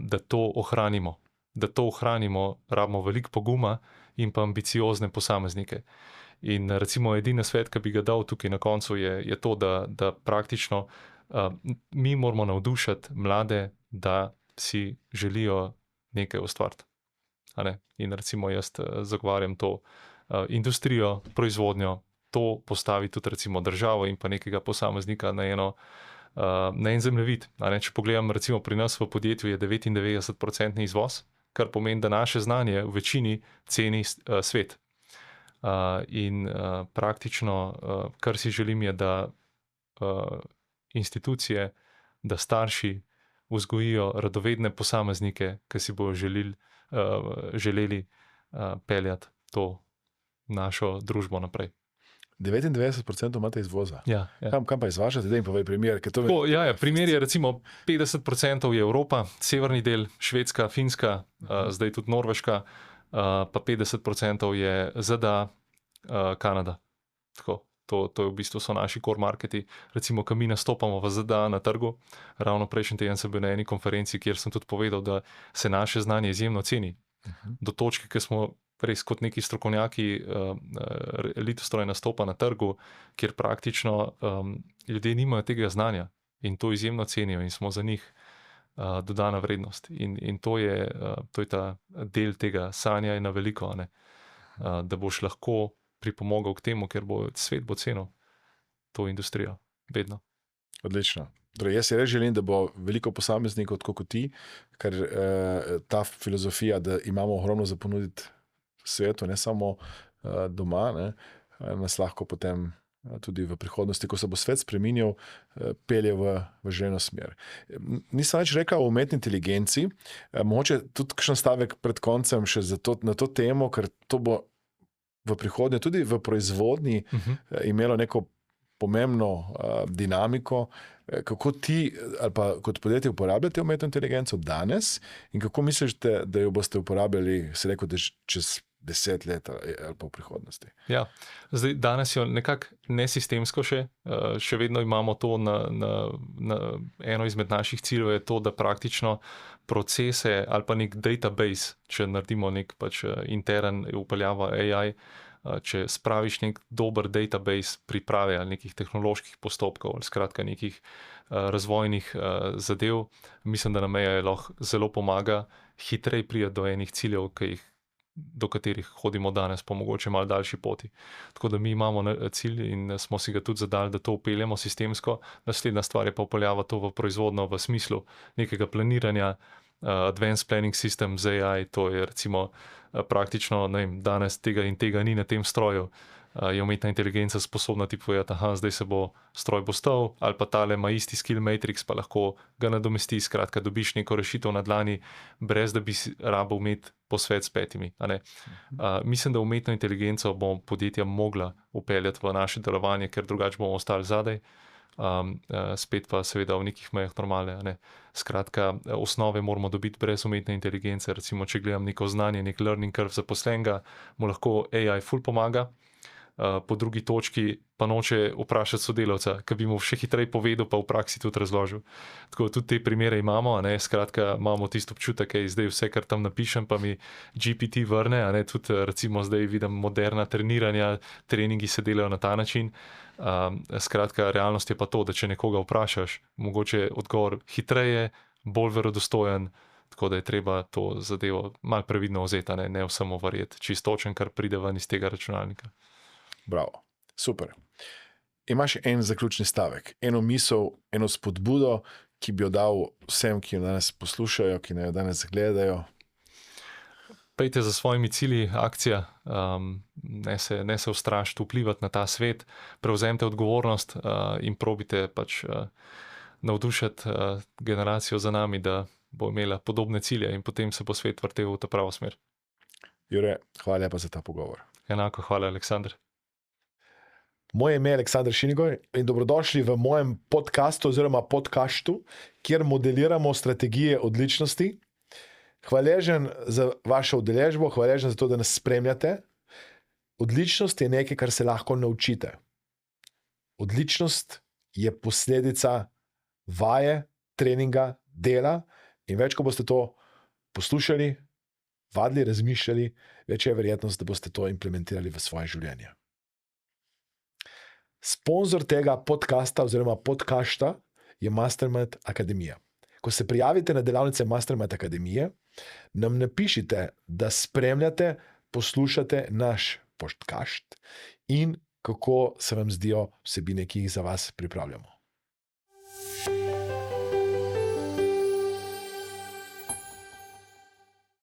da to ohranimo. Da to ohranimo, rabimo veliko poguma in pa ambiciozne posameznike. In recimo edini svet, ki bi ga dal tukaj na koncu, je to, da praktično mi moramo navdušiti mlade, da si želijo nekaj ustvariti. In recimo jaz zagovarjam to industrijo, proizvodnjo, to postavi tudi recimo državo in pa nekega posameznika na en zemljevid. Če pogledam recimo pri nas v podjetju je 99% izvoz, kar pomeni, da naše znanje v večini ceni svet. In praktično, kar si želim je, da institucije, da starši vzgojijo radovedne posameznike, ki si bodo želeli peljati to našo družbo naprej. 99% imate izvoza. Ja. Kam pa izvažate? Daj mi povej primer. Primer je recimo 50% je Evropa, severni del, Švedska, Finska, zdaj tudi Norveška, pa 50% je ZDA, Kanada. Tako. To je v bistvu so naši core marketi. Recimo, ko mi nastopamo v ZDA na trgu, ravno prejšnji teden sem bil na eni konferenci, kjer sem tudi povedal, da se naše znanje izjemno ceni. Do točke, ki smo res kot neki strokovnjaki Litostroj nastopa na trgu, kjer praktično ljudje nimajo tega znanja in to izjemno cenijo in smo za njih dodana vrednost. In to je ta del tega sanja je na veliko, da boš lahko pripomogel k temu, ker svet bo cenil to industrijo. Vedno. Odlično. Torej, jaz si res želim, da bo veliko posameznikov tako kot ti, ker ta filozofija, da imamo ogromno za ponuditi svetu, ne samo doma, nas lahko potem tudi v prihodnosti, ko se bo svet spreminjal, pelje v željeno smer. Nisem več rekel o umetni inteligenci, mogoče tudi kakšen stavek pred koncem še na to temo, ker to bo v prihodnje tudi v proizvodnji imelo neko pomembno dinamiko. Kako ti ali pa kot podjetje uporabljate umetno inteligenco danes in kako mislite, da jo boste uporabljali, se rekel, da čez 10 let ali pa v prihodnosti? Ja, zdaj danes je nekako nesistemsko še vedno imamo to na eno izmed naših ciljev je to, da praktično procese ali pa nek database, če naredimo nek intern upeljava AI, če spraviš nek dober database priprave ali nekih tehnoloških postopkov ali skratka nekih razvojnih zadev, mislim, da nam AI lahko zelo pomaga hitreje priti do enih ciljev, do katerih hodimo danes po mogoče malo daljši poti. Tako da mi imamo cilj in smo si ga tudi zadali, da to upeljemo sistemsko. Naslednja stvar je pa upeljava to v proizvodno v smislu nekega planiranja, Advanced Planning System z AI, to je recimo praktično, ne vem, danes tega in tega ni na tem stroju, je umetna inteligenca sposobna ti povedati, zdaj se bo stroj stal, ali pa tale ima isti skill matrix, pa lahko ga nadomesti, skratka dobiš neko rešitev na dlani, brez da bi rabil imeti posvet s 5. Mislim, da umetno inteligenco bomo podjetja mogla upeljati v naše delovanje, ker drugače bomo ostali zadaj. Spet pa seveda v nekih mejah normale. Skratka, osnove moramo dobiti brez umetne inteligence. Recimo, če gledam neko znanje, nek learning curve zaposlenega, mu lahko AI ful pomaga. po drugi točki pa noče vprašati sodelavca, ki bi mu še hitreje povedal, pa v praksi tudi razložil. Tako tudi te primere imamo, skratka, imamo tisto občutek, da je zdaj vse, kar tam napišem, pa mi GPT vrne, tudi recimo zdaj vidim moderna treniranja, treningi se delajo na ta način. Skratka, realnost je pa to, da če nekoga vprašaš, mogoče odgovor hitreje, bolj verodostojen, tako da je treba to zadevo malo previdno vzeti, ne vsemu verjeti, čistočen, kar pride ven iz tega računalnika. Bravo, super. Imaš en zaključni stavek, eno misel, eno spodbudo, ki bi jo dal vsem, ki jo danes poslušajo, ki jo danes gledajo? Pejte za svojimi cilji, akcija, ne se ustrašiti vplivati na ta svet, prevzemite odgovornost in probite pač navdušiti generacijo za nami, da bo imela podobne cilje in potem se bo svet vrtel v ta pravo smer. Jure, hvala lepa za ta pogovor. Enako, hvala, Aleksandar. Moje ime je Aleksandar Šinigoj in dobrodošli v mojem podcastu oziroma podcastu, kjer modeliramo strategije odličnosti. Hvaležen za vašo udeležbo, hvaležen za to, da nas spremljate. Odličnost je nekaj, kar se lahko naučite. Odličnost je posledica vaje, treninga, dela in več, ko boste to poslušali, vadili, razmišljali, več je verjetnost, da boste to implementirali v svoje življenje. Sponzor tega podcasta oziroma podcasta je Mastermind Akademija. Ko se prijavite na delavnice Mastermind Akademije, nam napišite, da spremljate, poslušate naš podcast in kako se vam zdijo vsebine, ki jih za vas pripravljamo.